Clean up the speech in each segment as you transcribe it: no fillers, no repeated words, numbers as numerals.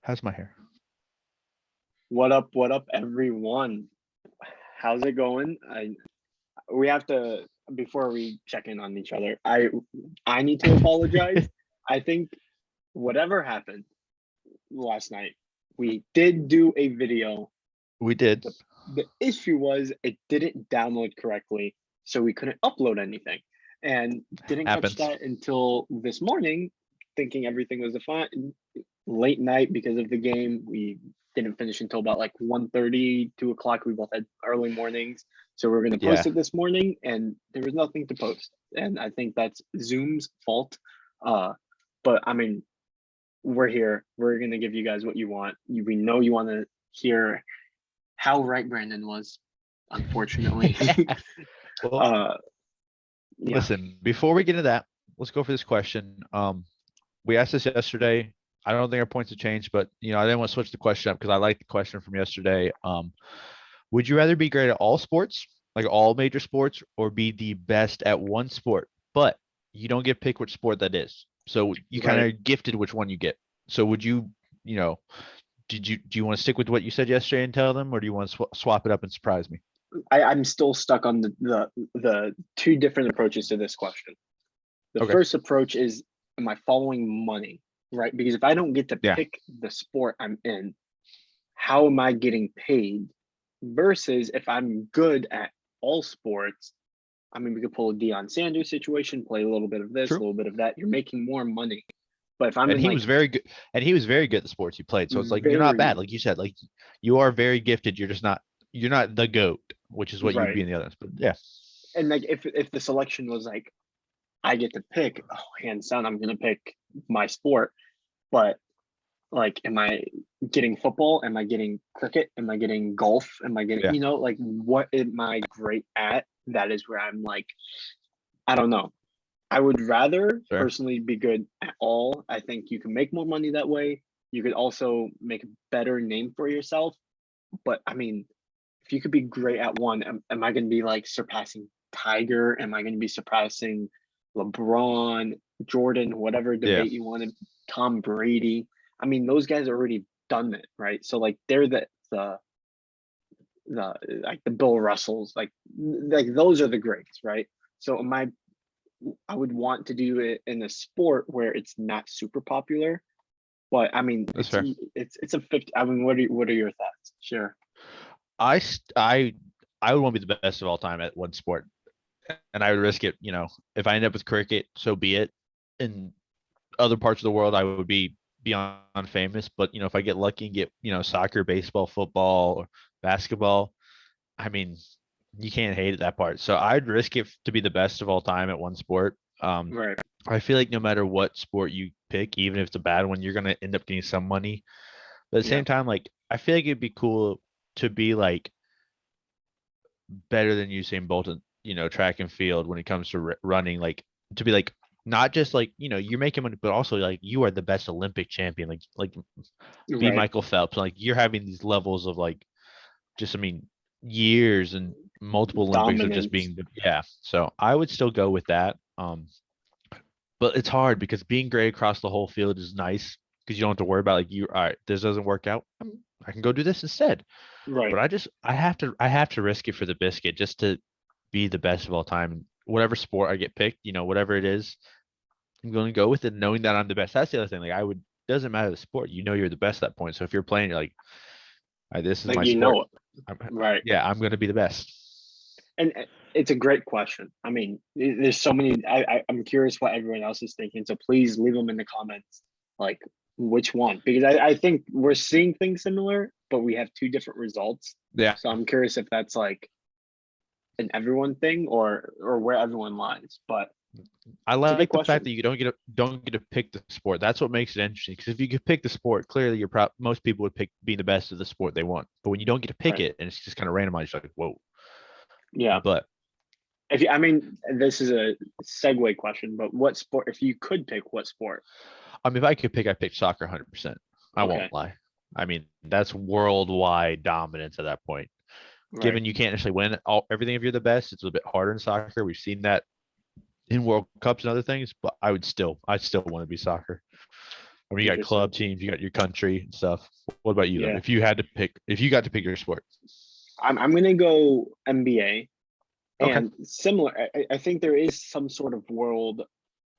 How's my hair? What up, everyone? How's it going? We have to before we check in on each other. I need to apologize. I think whatever happened last night, we did do a video. We did. The issue was it didn't download correctly, so we couldn't upload anything, and didn't catch Happens. that until this morning, thinking everything was fine. Late night because of the game. We didn't finish until about like 1:30, 2 o'clock. We both had early mornings. So we're gonna post Yeah. it this morning and there was nothing to post. And I think that's Zoom's fault. But I mean, we're here. We're gonna give you guys what you want. We know you want to hear how right Brandon was, unfortunately. Well, uh yeah. listen, before we get into that, let's go for this question. We asked this yesterday. I don't think our points have changed, but I didn't want to switch the question up because I like the question from yesterday. Would you rather be great at all sports, like all major sports, or be the best at one sport, but you don't get pick which sport that is? So you kind Right. of gifted which one you get. So would you, you know, do you want to stick with what you said yesterday and tell them, or do you want to swap it up and surprise me? I'm still stuck on the two different approaches to this question. The Okay. first approach is, am I following money, right? Because if I don't get to Yeah. pick the sport I'm in, how am I getting paid? Versus if I'm good at all sports, I mean, we could pull a Deion Sanders situation, play a little bit of this, a True. little bit of that. You're making more money. But if I'm And in he was like very good. And he was very good at the sports he played. So it's like you're not bad. very Like you said, like you are very gifted. You're not the GOAT, which is what you would be right, in the others. But yeah. and like if the selection was like I get to pick, oh, hands down, I'm gonna pick my sport. But like, am I getting football? Am I getting cricket? Am I getting golf? Am I getting, Yeah. like, what am I great at? That is where I'm like, I don't know. I would rather Fair. personally be good at all. I think you can make more money that way. You could also make a better name for yourself. But I mean, if you could be great at one, am I going to be like surpassing Tiger? Am I going to be surpassing LeBron, Jordan, whatever Yeah. debate you wanted, Tom Brady? I mean, those guys already done it, right? So like they're the like the Bill Russells, like those are the greats, right? So I would want to do it in a sport where it's not super popular, but I mean, That's fair. it's a 50. I mean, what are your thoughts? Sure. I st- I would want to be the best of all time at one sport, and I would risk it. If I end up with cricket, so be it. In other parts of the world, I would be beyond famous. But if I get lucky and get soccer, baseball, football, or basketball, I mean, you can't hate it, that part. So I'd risk it to be the best of all time at one sport. Right. I feel like no matter what sport you pick, even if it's a bad one, you're gonna end up getting some money. But at the Yeah. same time, like I feel like it'd be cool to be like better than Usain Bolt in, track and field when it comes to running, like to be like not just like, you're making money, but also like you are the best Olympic champion, like be Right. Michael Phelps. Like you're having these levels of like just, I mean, years and multiple Olympics of just Dominance. being yeah. So I would still go with that. But it's hard because being great across the whole field is nice because you don't have to worry about like all right, this doesn't work out. I can go do this instead. Right. But I have to risk it for the biscuit just to be the best of all time. Whatever sport I get picked, whatever it is, I'm going to go with it, knowing that I'm the best. That's the other thing. Like I would, doesn't matter the sport. You're the best at that point. So if you're playing, you're like, all right, this is Like my sport. it. Right. Yeah, I'm going to be the best. And it's a great question. I mean, there's so many. I'm curious what everyone else is thinking. So please leave them in the comments, like which one, because I think we're seeing things similar, but we have two different results. Yeah. So I'm curious if that's like an everyone thing or where everyone lies. But I it's a good like the fact question. that you don't get to pick the sport. That's what makes it interesting. Because if you could pick the sport, clearly most people would pick being the best of the sport they want. But when you don't get to pick Right. it and it's just kind of randomized, you're like, whoa. Yeah. But If you, I mean, this is a segue question, but what sport? If you could pick, what sport? I mean, if I could pick, I'd pick soccer 100%. I Okay. won't lie. I mean, that's worldwide dominance at that point. Right. Given you can't necessarily win everything if you're the best, it's a bit harder in soccer. We've seen that in World Cups and other things, but I'd still want to be soccer. I mean, you got Interesting. club teams, you got your country and stuff. What about you though? Yeah. If you had to pick, if you got to pick your sport. I'm gonna go NBA. Okay. And similar, I think there is some sort of world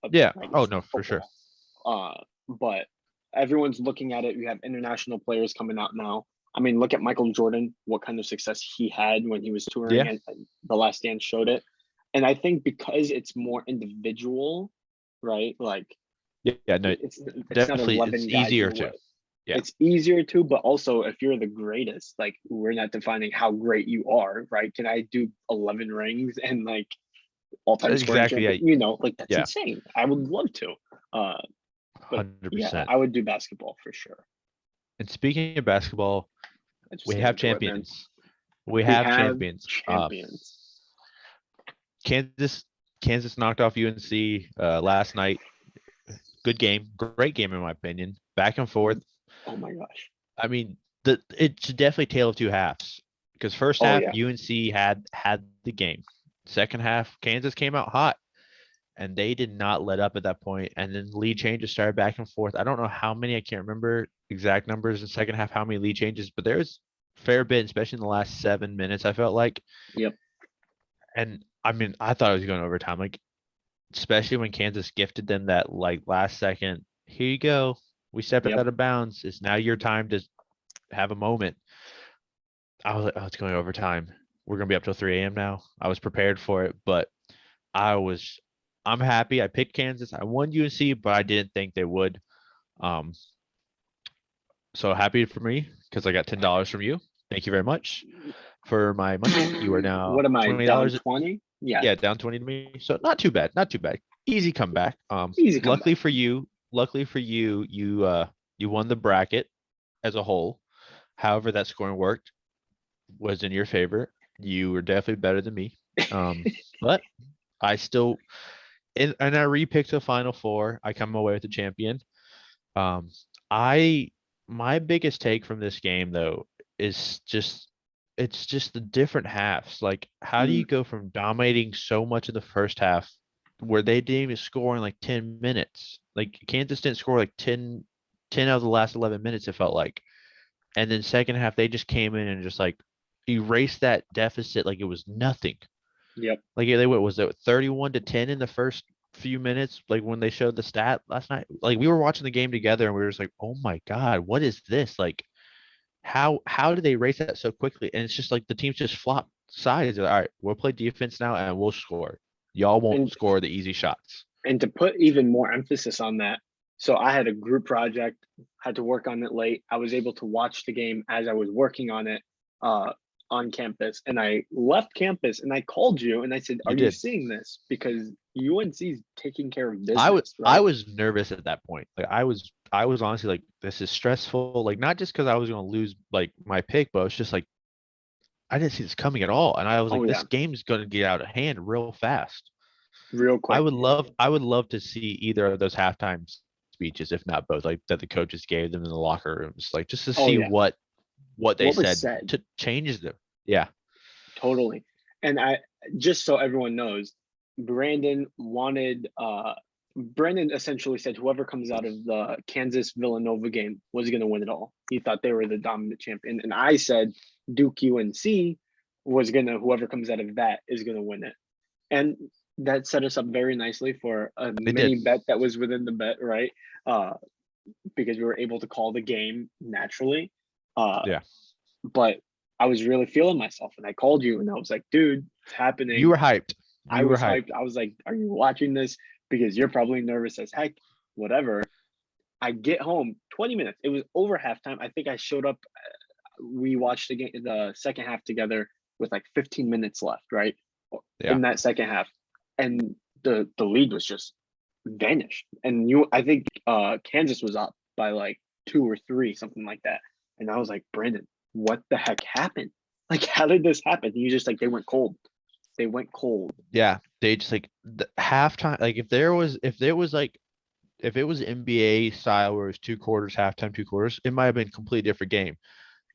of Yeah. like Oh no, for sure. football. But everyone's looking at it. We have international players coming out now. I mean, look at Michael Jordan, what kind of success he had when he was touring, Yeah. and The Last Dance showed it. And I think because it's more individual, right? Like Yeah. No, it's not definitely, 11 it's guys in easier a to. way. Yeah. It's easier to, but also if you're the greatest, like we're not defining how great you are, right? Can I do 11 rings and like all-time scoring Exactly. champion? Yeah. Like that's Yeah. insane. I would love to. Uh, but Hundred yeah, percent. I would do basketball for sure. And speaking of basketball, I just we get have into it, man. champions. We We have have champions. champions. Kansas Kansas knocked off UNC last night. Good game, great game in my opinion. Back and forth. Oh my gosh. I mean, it's definitely tale of two halves because first Oh half yeah. UNC had the game. Second half Kansas came out hot and they did not let up at that point. And then lead changes started back and forth. I don't know how many. I can't remember exact numbers in second half how many lead changes, but there was a fair bit, especially in the last 7 minutes. I felt like, Yep. and I mean, I thought it was going overtime. Like especially when Kansas gifted them that like last second, here you go. We stepped Yep. out of bounds. It's now your time to have a moment. I was like, oh, it's going overtime. We're gonna be up till 3 a.m. now. I was prepared for it, but I was I'm happy. I picked Kansas. I won UNC, but I didn't think they would. Um, so happy for me because I got $10 from you. Thank you very much for my money. You are now What am I down $20. 20? Yeah. Yeah, down 20 to me. So not too bad. Not too bad. Easy comeback. Easy Luckily comeback. for you, you won the bracket as a whole. However, that scoring worked was in your favor. You were definitely better than me. But I still and I repicked the final four. I come away with the champion. Um, I my biggest take from this game though is just it's just the different halves. Like, how do you Mm, go from dominating so much of the first half where they didn't even score in like 10 minutes? Like Kansas didn't score like 10 out of the last 11 minutes, it felt like. And then second half they just came in and just like erased that deficit like it was nothing. yep. Like they what was it 31-10 in the first few minutes, like when they showed the stat last night. Like we were watching the game together and we were just like, oh my God, what is this? Like how did they race that so quickly? And it's just like the teams just flop sides. They're like, all right, we'll play defense now and we'll score. Y'all won't And score the easy shots. and to put even more emphasis on that, so I had a group project, had to work on it late. I was able to watch the game as I was working on it uh, on campus, and I left campus and I called you and I said, "Are You you did. seeing this? Because UNC's taking care of I was business, I right?" was nervous at that point. Like I was honestly like, this is stressful. Like not just because I was gonna lose like my pick, but it's just like I didn't see this coming at all. And I was Oh like, yeah, this game's gonna get out of hand real fast. real I quick. would love I would love to see either of those halftime speeches, if not both, like that the coaches gave them in the locker rooms, like just to Oh see yeah, what they what was said said? to change them. Yeah, Totally. And I just so everyone knows, Brandon wanted Brandon essentially said whoever comes out of the Kansas Villanova game was going to win it all. He thought they were the dominant champion, and I said Duke UNC was going to whoever comes out of that is going to win it. And that set us up very nicely for a they did. mini bet that was within the bet, right? Uh because we were able to call the game naturally. Uh Yeah, but I was really feeling myself and I called you and I was like, dude, it's you happening. were hyped. I You were was hyped. hyped. I was like, are you watching this? Because you're probably nervous as heck, whatever. I get home 20 minutes. It was over halftime. I think I showed up. We watched the game, the second half together with like 15 minutes left, right? Yeah, In that second half. And the lead was just vanished. And I think Kansas was up by like 2 or 3, something like that. And I was like, Brandon, what the heck happened? Like, how did this happen? And you just like they went cold. They went cold. yeah. They just like the halftime. Like if it was NBA style where it was 2 quarters, halftime, 2 quarters, it might have been a completely different game.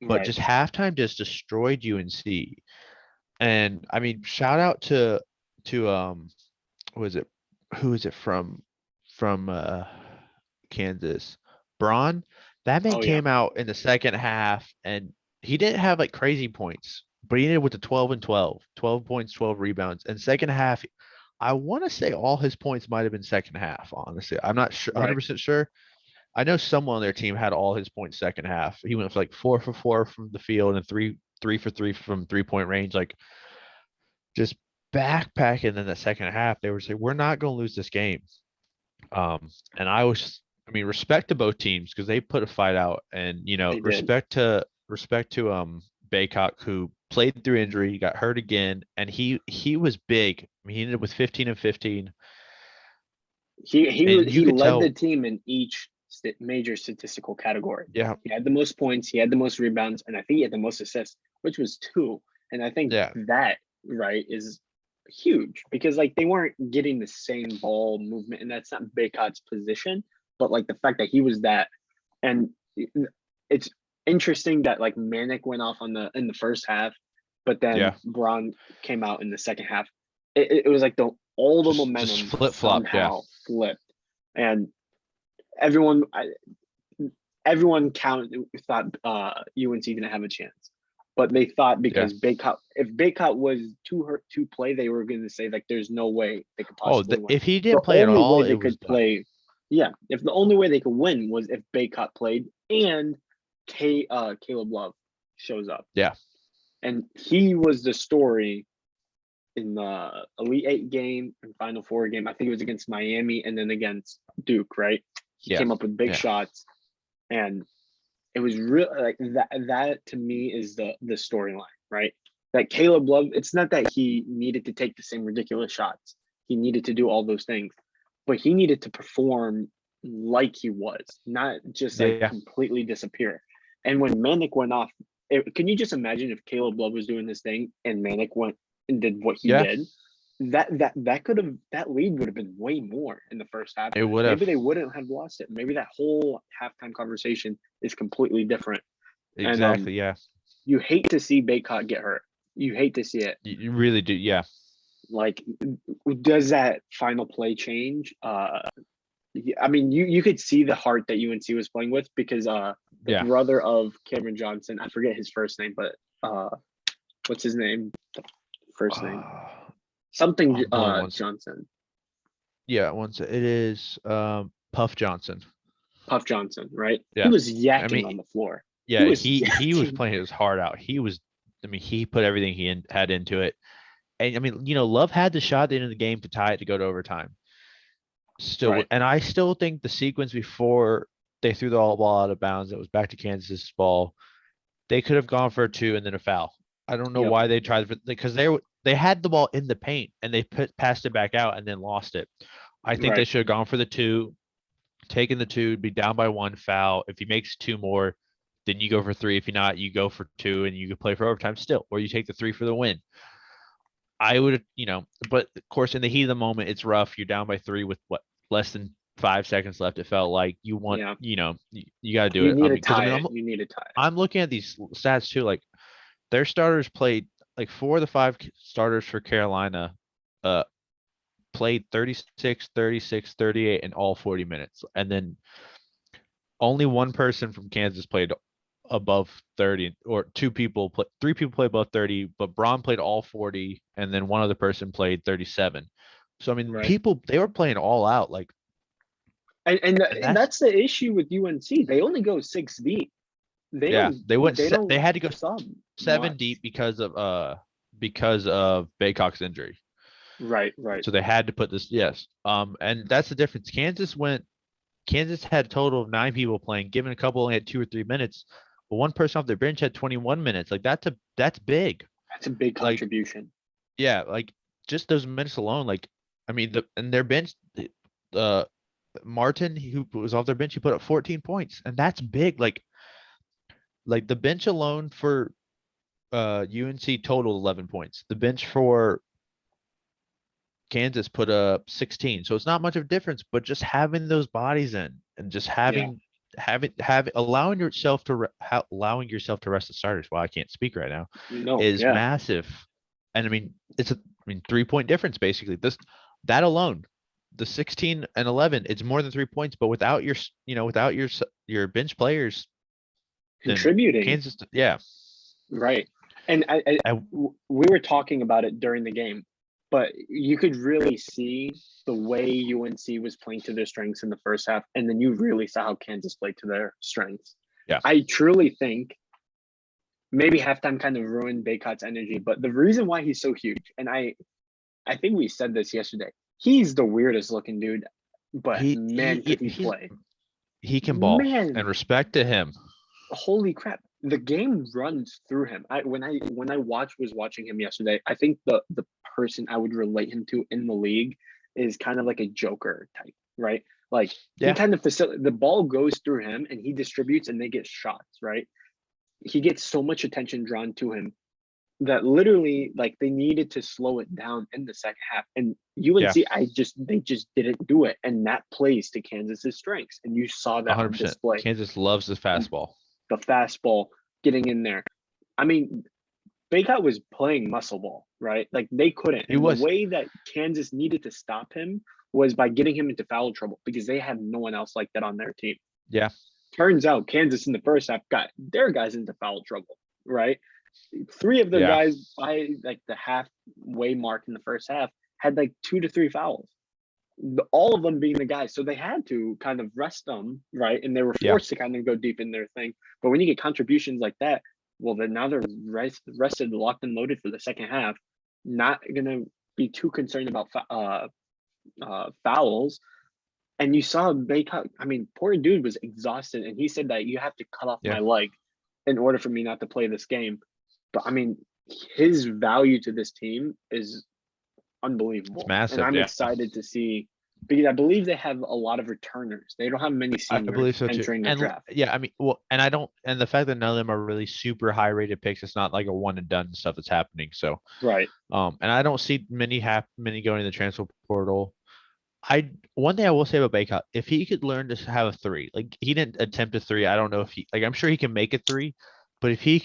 But Right. just halftime just destroyed UNC. And I mean, shout out to was it who is it from Kansas? Braun, that man Oh yeah, came out in the second half and he didn't have like crazy points, but he ended with the 12 and 12, 12 points, 12 rebounds. And second half, I want to say all his points might have been second half, honestly. I'm not sure, right. 100% sure. I know someone on their team had all his points second half. He went for like 4 for 4 from the field and three for 3 from 3-point range. Like just backpacking in the second half. They were saying, we're not going to lose this game. And I mean, respect to both teams because they put a fight out, and They did. respect to Baycock who played through injury, got hurt again, and he was big. I mean, he ended up with 15 and 15, and you He could led the tell, team in each major statistical category. yeah, He had the most points, he had the most rebounds, and I think he had the most assists, which was 2. And I think yeah, that right is huge because like they weren't getting the same ball movement, and that's not Baycott's position. But like the fact that he was that, and it's interesting that like Manic went off on the in the first half, but then yeah, Braun came out in the second half. It was like the all the just momentum flip flop, yeah, somehow flipped, and everyone everyone thought UNC didn't have a chance, but they thought yeah. because Baycott if Baycott was too hurt to play, they were going to say like there's no way they could Oh, possibly win. if he The didn't play at only all, way it they was could done. play, yeah, if the only way they could win was if Baycott played and Caleb Love shows up, Yeah, and he was the story in the Elite Eight game and Final Four game. I think it was against Miami and then against Duke, right? He yeah, came up with big yeah, shots, and it was real like that. That to me is the storyline, right? That Caleb Love. It's not that he needed to take the same ridiculous shots. He needed to do all those things, but he needed to perform like he was, not just like yeah. completely disappear. And when Manic went off, can you just imagine if Caleb Love was doing this thing and Manic went and did what he Yeah, did? That could have that lead would have been way more in the first half. it would have. Maybe they wouldn't have lost it. Maybe that whole halftime conversation is completely different. And Exactly, yeah. you hate to see Baycott get hurt. You hate to see it. You really do, yeah, Like, does that final play change? I mean, you could see the heart that UNC was playing with because the yeah. brother of Cameron Johnson, I forget his first name, but what's his name? First name Uh, something I'm blank once. Johnson, Yeah, once it is Puff Johnson. Puff Johnson, right? He Yeah. was I yakking on mean, the floor. He yeah, was he was yakking. playing his heart out. I mean, he put everything had into it. And I mean, Love had the shot at the end of the game to tie it to go to overtime. Still, Right. and I still think the sequence before they threw the ball out of bounds, it was back to Kansas's ball. They could have gone for a 2 and then a foul. I don't know Yep. why they tried because they had the ball in the paint and they passed it back out and then lost it. I think they Right. should have gone for the 2, taken the 2, be down by 1 foul. If he makes 2 more, then you go for 3. If you're not, you go for 2 and you can play for overtime still, or you take the 3 for the win. I would, but of course, in the heat of the moment, it's rough. You're down by 3 with what, less than 5 seconds left. It felt like you want, Yeah. you got to do You it. need to Because I tie mean, it. You need to tie it. I'm looking at these stats too. Like their starters played like 4 of the 5 starters for Carolina, played 36, 36, 38 in all 40 minutes. And then only one person from Kansas played above 30, or 3 people played above 30, but Braun played all 40 and then one other person played 37. So I mean, Right. people, they were playing all out, like, and And that's, that's the issue with UNC. They only go 6 deep. yeah, They they don't had to go sub 7 much. deep because of Baycock's injury. Right. Right. So they had to put this, yes. And that's the difference. Kansas had a total of 9 people playing, given a couple only had 2 or 3 minutes, but one person off their bench had 21 minutes. Like that's big. That's a big Like, contribution. yeah, like just those minutes alone, like, I mean, and their bench, uh Martin, who was off their bench, he put up 14 points, and that's big. Like the bench alone for UNC total 11 points. The bench for Kansas put up 16. So it's not much of a difference, but just having those bodies in and just Yeah. allowing yourself to rest the starters. Well, I can't speak right now, No. is Yeah. massive. And I mean, 3-point difference basically. That alone. the 16 and 11, it's more than 3 points, but without without your bench players, then contributing. Kansas, yeah. Right. And I, we were talking about it during the game, but you could really see the way UNC was playing to their strengths in the first half, and then you really saw how Kansas played to their strengths. yeah, I truly think maybe halftime kind of ruined Baycott's energy, but the reason why he's so huge, and I think we said this yesterday, he's the weirdest looking dude, but man, could he play? he can ball, and Man, respect to him. holy crap, the game runs through him. When I was watching him yesterday, I think the person I would relate him to in the league is kind of like a Joker type, right? Like he Yeah, kind of the ball goes through him and he distributes and they get shots, right? He gets so much attention drawn to him that literally like they needed to slow it down in the second half. And yeah, UNC, they just didn't do it. And that plays to Kansas's strengths. And you saw that on 100%. display. Kansas loves the fastball. The fastball getting in there. I mean, Baycott was playing muscle ball, right? Like they couldn't. He And the was, way that Kansas needed to stop him was by getting him into foul trouble because they had no one else like that on their team. yeah, Turns out Kansas in the first half got their guys into foul trouble, right? Three of their yeah, guys by like the halfway mark in the first half had like 2 to 3 fouls. All of them being the guys. So they had to kind of rest them, right? And they were yeah, forced to kind of go deep in their thing. But when you get contributions like that, well, then now they're rested, locked and loaded for the second half. Not gonna be too concerned about fouls. And you saw Baycott. I mean, poor dude was exhausted, and he said that you have to cut off yeah. my leg in order for me not to play this game. But I mean, his value to this team is unbelievable. It's massive. And I'm Yeah, excited to see because I believe they have a lot of returners. They don't have many I seniors believe so too. entering the And draft. yeah, I mean, well, and I don't, and the fact that none of them are really super high rated picks, it's not like a one and done stuff that's happening. So, Right. and I don't see many going in the transfer portal. One thing I will say about Baycott, if he could learn to have a three, like he didn't attempt a three, I don't know if I'm sure he can make a three, but if he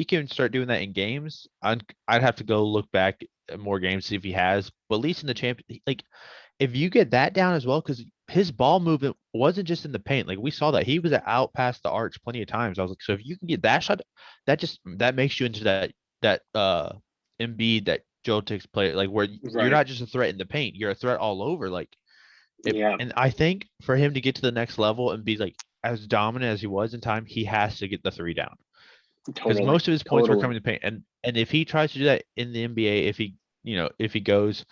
can start doing that in games, I'd have to go look back at more games see if he has, but at least in the champion, like if you get that down as well, because his ball movement wasn't just in the paint, like we saw that he was out past the arch plenty of times. I was like, so if you can get that shot, that makes you into that Embiid that Joe takes play, like where you're Right. not just a threat in the paint, you're a threat all over. Like it, Yeah. and I think for him to get to the next level and be like as dominant as he was in time, he has to get the three down because Totally. most of his points were Totally. coming to paint. And if he tries to do that in the NBA, if he goes,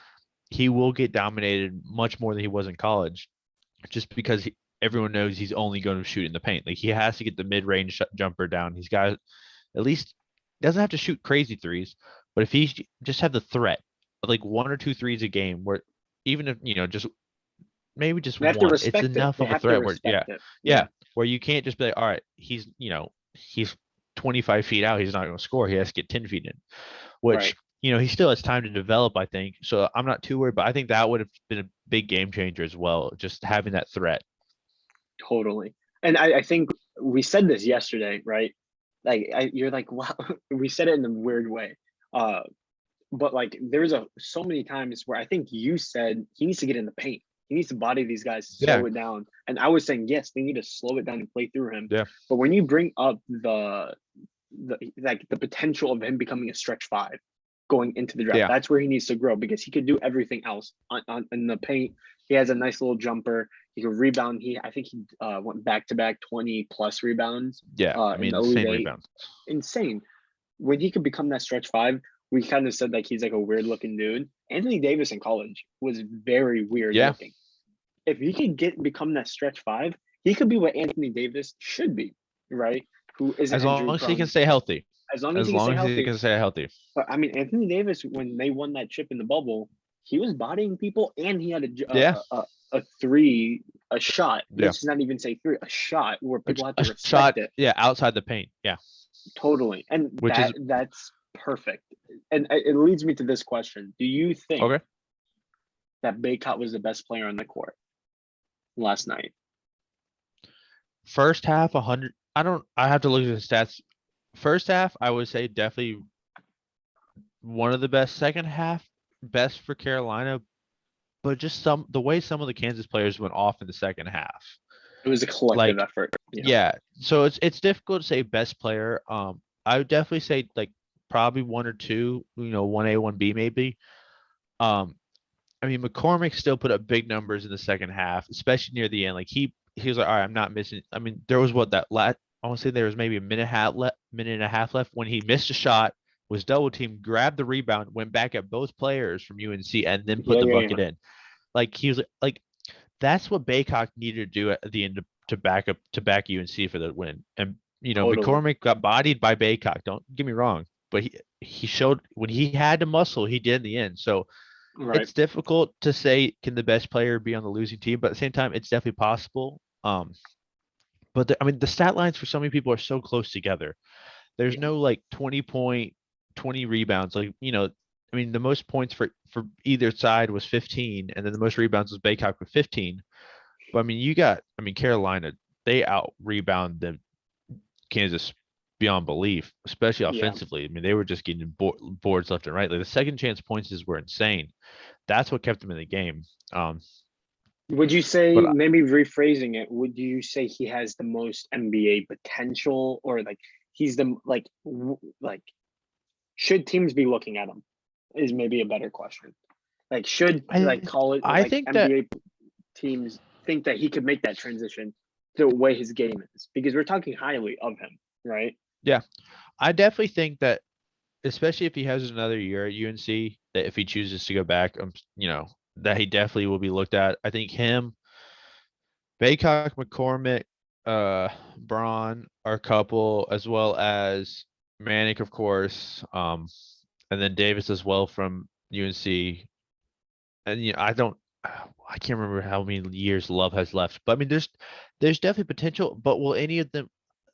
he will get dominated much more than he was in college, just because everyone knows he's only going to shoot in the paint. Like he has to get the mid-range jumper down. He's got at least doesn't have to shoot crazy threes, but if he just have the threat of like one or two threes a game, where even if just maybe just They have to one, it's respect it. enough They of a have to threat where respect it. yeah, where you can't just be like, all right, he's 25 feet out, he's not going to score. He has to get 10 feet in, Right. which he still has time to develop, I think. So I'm not too worried, but I think that would have been a big game changer as well, just having that threat. Totally. And I think we said this yesterday, right? Like you're like, wow, we said it in a weird way. But like there's so many times where I think you said he needs to get in the paint. He needs to body these guys, Yeah, slow it down. And I was saying, yes, they need to slow it down and play through him. yeah, But when you bring up the potential of him becoming a stretch five going into the draft, yeah, that's where he needs to grow because he could do everything else in the paint. He has a nice little jumper. He can rebound. I think he went back to back 20 plus rebounds yeah. I in mean, the Elite insane Eight. rebounds. Insane. When he could become that stretch five, we kind of said like he's like a weird looking dude. Anthony Davis in college was very weird Yeah, looking. If he could become that stretch five, he could be what Anthony Davis should be, right? Who isn't as long injury as he can prone. stay healthy. As long as As he can stay long as he healthy. can stay healthy. But I mean, Anthony Davis, when they won that chip in the bubble, he was bodying people and he had Yeah, a three, a shot. yeah. Let's not even say three, a shot where people have to A respect shot, it yeah, outside the paint. Yeah, totally. And which is that's perfect. And it leads me to this question. Do you think okay. that Baycott was the best player on the court last night? First half, 100. I have to look at the stats. First half, I would say definitely one of the best. Second half, best for Carolina, but just the way some of the Kansas players went off in the second half. It was a collective Like, effort. Yeah. yeah. So it's difficult to say best player. I would definitely say like probably one or two, 1A, 1B maybe. Um, I mean, McCormick still put up big numbers in the second half, especially near the end. Like he was like, all right, I'm not missing. I mean, there was what that last. I want to say there was maybe minute and a half left when he missed a shot, was double teamed, grabbed the rebound, went back at both players from UNC, and then put Yeah, the yeah, yeah. bucket in. Like he was like that's what Baycock needed to do at the end to back UNC for the win. And Totally. McCormick got bodied by Baycock. Don't get me wrong, but he showed when he had to muscle, he did in the end. So Right. it's difficult to say can the best player be on the losing team, but at the same time, it's definitely possible. But I mean, the stat lines for so many people are so close together. There's Yeah. no like 20 point, 20 rebounds. Like, I mean, the most points for either side was 15, and then the most rebounds was Baycock with 15. But I mean, Carolina, they out rebound them Kansas beyond belief, especially Yeah. offensively. I mean, they were just getting boards left and right. Like the second chance points were insane. That's what kept them in the game. Um, Would you say, but maybe rephrasing it, would you say he has the most NBA potential, or like he's the like should teams be looking at him? Is maybe a better question. Like should I college I think that NBA teams think that he could make that transition the way his game is? Because we're talking highly of him, right? yeah, I definitely think that especially if he has another year at UNC, that if he chooses to go back, that he definitely will be looked at. I think him, Baycock, McCormick, Braun are a couple, as well as Manic, of course, and then Davis as well from UNC. And I can't remember how many years Love has left, but I mean, there's definitely potential. But will any of them?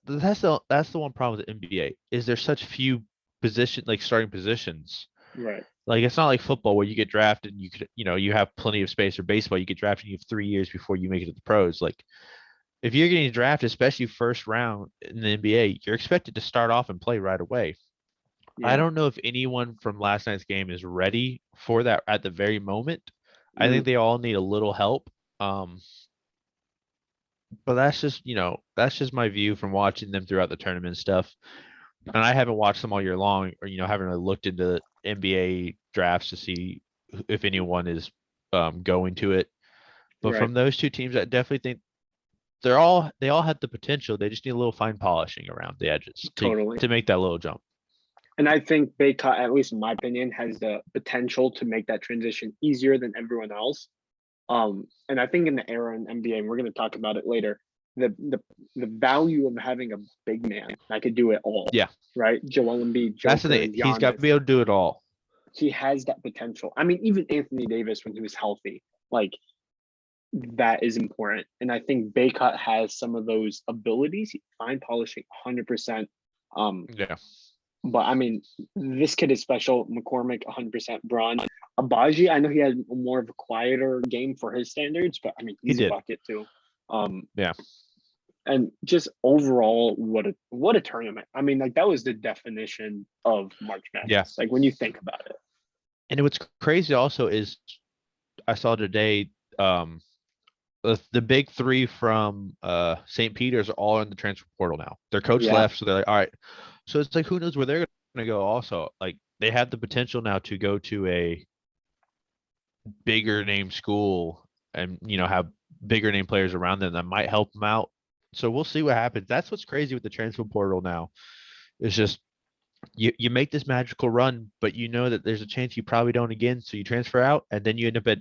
That's the one problem with the NBA is there's such few starting positions. Right. Like it's not like football where you get drafted and you have plenty of space, or baseball you get drafted and you have 3 years before you make it to the pros. Like if you're getting drafted, especially first round in the NBA, you're expected to start off and play right away. I Yeah. don't know if anyone from last night's game is ready for that at the very moment. I Mm, think they all need a little help. But that's just my view from watching them throughout the tournament and stuff. And I haven't watched them all year long, or haven't really looked into NBA drafts to see if anyone is going to it. But right. from those two teams, I definitely think they all have the potential. They just need a little fine polishing around the edges Totally. to make that little jump. And I think Baycott, at least in my opinion, has the potential to make that transition easier than everyone else. And I think in the era in NBA, and we're going to talk about it later, the the the value of having a big man that could do it all, Yeah, right? Joel Embiid, that's the Joker, thing. and He's got to Giannis. be able to do it all. He has that potential. I mean, even Anthony Davis when he was healthy, like that is important. And I think Baycott has some of those abilities. Fine polishing, 100%. Um, Yeah, but I mean, this kid is special. McCormick, 100%. Braun, Abaji. I know he had more of a quieter game for his standards, but I mean, he he's a did. bucket too. Um, Yeah, and just overall, what a tournament. I mean, like that was the definition of March yeah. Madness. Like when you think about it. And what's crazy also is I saw today the big three from St. Peter's are all in the transfer portal now. Their coach Yeah, left, so they're like, all right. So it's like who knows where they're going to go. Also, like they have the potential now to go to a bigger name school and have bigger name players around them that might help them out. So we'll see what happens. That's what's crazy with the transfer portal now. It's just you make this magical run, but you know that there's a chance you probably don't again. So you transfer out, and then you end up at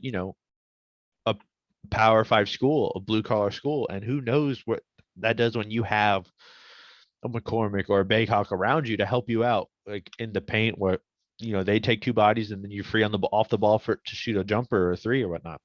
a Power Five school, a blue collar school, and who knows what that does when you have a McCormick or a Bayhawk around you to help you out, like in the paint where they take two bodies and then you're free on the off the ball to shoot a jumper or a three or whatnot.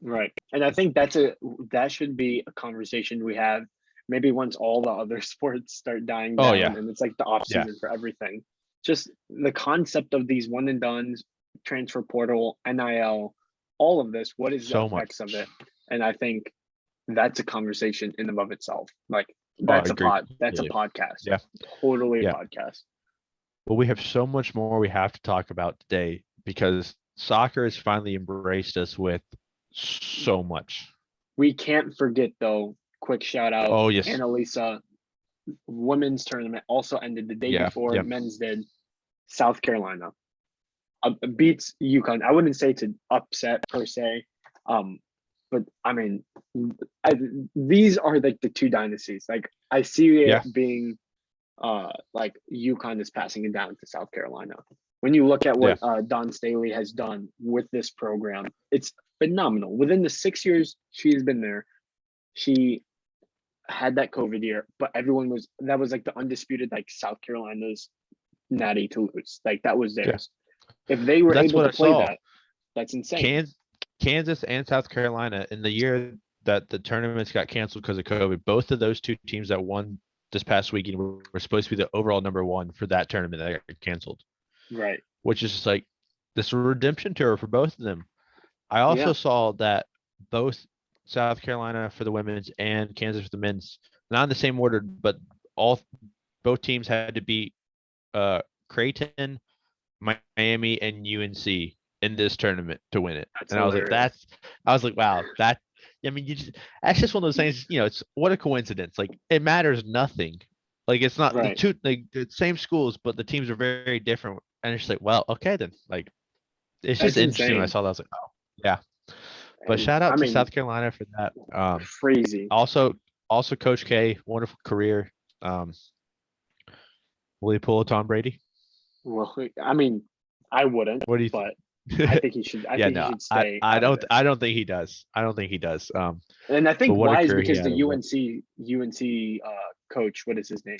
right. And I think that should be a conversation we have maybe once all the other sports start dying Oh down yeah, and it's like the off yeah, season for everything. Just the concept of these one and dones, transfer portal, NIL, all of this. What is the so much. effects of it? And I think that's a conversation in and of itself. Like Oh, I that's a agree pod. That's a completely. podcast. Yeah, Totally a yeah. podcast. Well, we have so much more we have to talk about today because soccer has finally embraced us with so much. We can't forget though. Quick shout out, Oh yes, Annalisa. Women's tournament also ended the day yeah, before yeah, men's did. South Carolina beats UConn. I wouldn't say to upset per se, but I mean, I, these are like the two dynasties. Like I see it yeah, being like UConn is passing it down to South Carolina. When you look at yeah, what Don Staley has done with this program, it's phenomenal. Within the 6 years she's been there, she had that COVID year, but everyone was that was like the undisputed like South Carolina's Natty to lose. Like that was yeah. theirs. If they But were that's able what to I play saw. that, that's insane. Kansas and South Carolina in the year that the tournaments got canceled because of COVID, both of those two teams that won this past weekend were supposed to be the overall number one for that tournament that got canceled, Right. which is just like this redemption tour for both of them. I also Yeah. saw that both South Carolina for the women's and Kansas for the men's, not in the same order, but all both teams had to beat Creighton, Miami, and UNC in this tournament to win it. That's And I was like, hilarious. wow, that. I mean, that's just one of those things. It's what a coincidence. Like it matters nothing. Like it's not the Right. two like the same schools, but the teams are very, very different. And it's like, well, okay then. Like it's just That's interesting when I insane. saw that. I was like, oh yeah. But And shout I out to mean, South Carolina for that. crazy. Also Coach K, wonderful career. Will he pull a Tom Brady? Well, I mean, I wouldn't, What do you but I think? think he should. I Yeah, think he no, should stay I out of don't it. I don't think he does. I don't think he does. And I But think what a why is career he because had the over there. UNC coach, what is his name?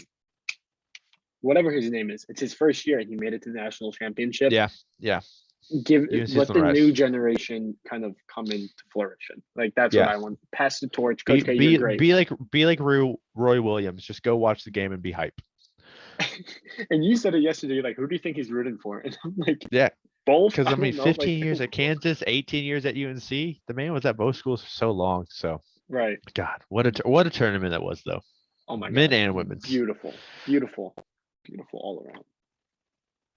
Whatever his name is, it's his first year, and he made it to the national championship. Yeah, yeah. Give UNC's let on the the new rise. generation kind of come into flourishing. Like that's what Yeah. I want. Pass the torch, Coach K. You're great. Be like Roy Williams. Just go watch the game and be hype. And you said it yesterday. You're like, who do you think he's rooting for? And I'm like, Yeah, both. because I I mean, don't know. Like, 15 years at Kansas, 18 years at UNC. The man was at both schools for so long. So, right. God, what a tournament that was, though. Oh my Men God. and women's. Beautiful, beautiful, beautiful all around.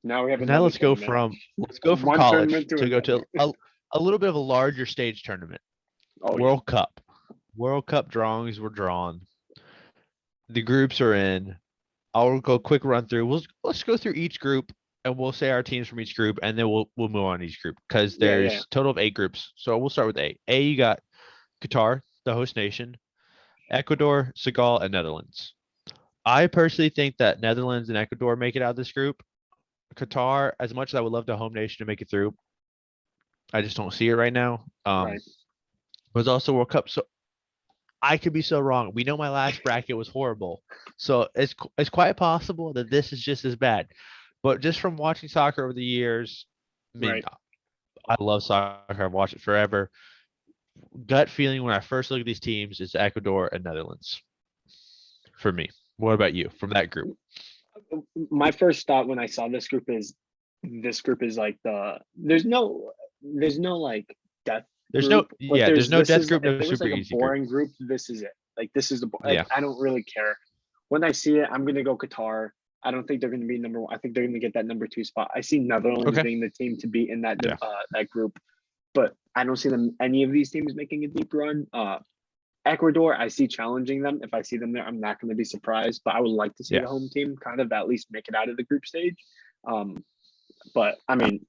Now we have Now another tournament. let's go from One college tournament to to go to another. a little bit of a larger stage tournament. Oh yeah. World Cup. World Cup drawings were drawn. The groups are in. I'll go quick run through. Let's go through each group and we'll say our teams from each group and then we'll move on to each group because Yeah, yeah. there's total of 8 groups. So we'll start with A. A, you got Qatar, the host nation, Ecuador, Senegal, and Netherlands. I personally think that Netherlands and Ecuador make it out of this group. Qatar, as much as I would love the home nation to make it through, I just don't see it right now. Right. But it's also World Cup, so I could be so wrong. We know my last bracket was horrible, so it's quite possible that this is just as bad. But just from watching soccer over the years, I mean, Right. I love soccer. I've watched it forever. Gut feeling when I first look at these teams is Ecuador and Netherlands for me. What about you from that group? My first thought when I saw this group is like there's no like death group, but There's there's no this death is group, if no there was super like a easy group. boring group, this is it. Like this is like Yeah, I don't really care. When I see it, I'm gonna go Qatar. I don't think they're gonna be number one. I think they're gonna get that number two spot. I see Netherlands okay, being the team to be in yeah, that group, but I don't see them any of these teams making a deep run. Ecuador, I see challenging them. If I see them there, I'm not going to be surprised. But I would like to see yeah. the home team kind of at least make it out of the group stage. Um, but I mean,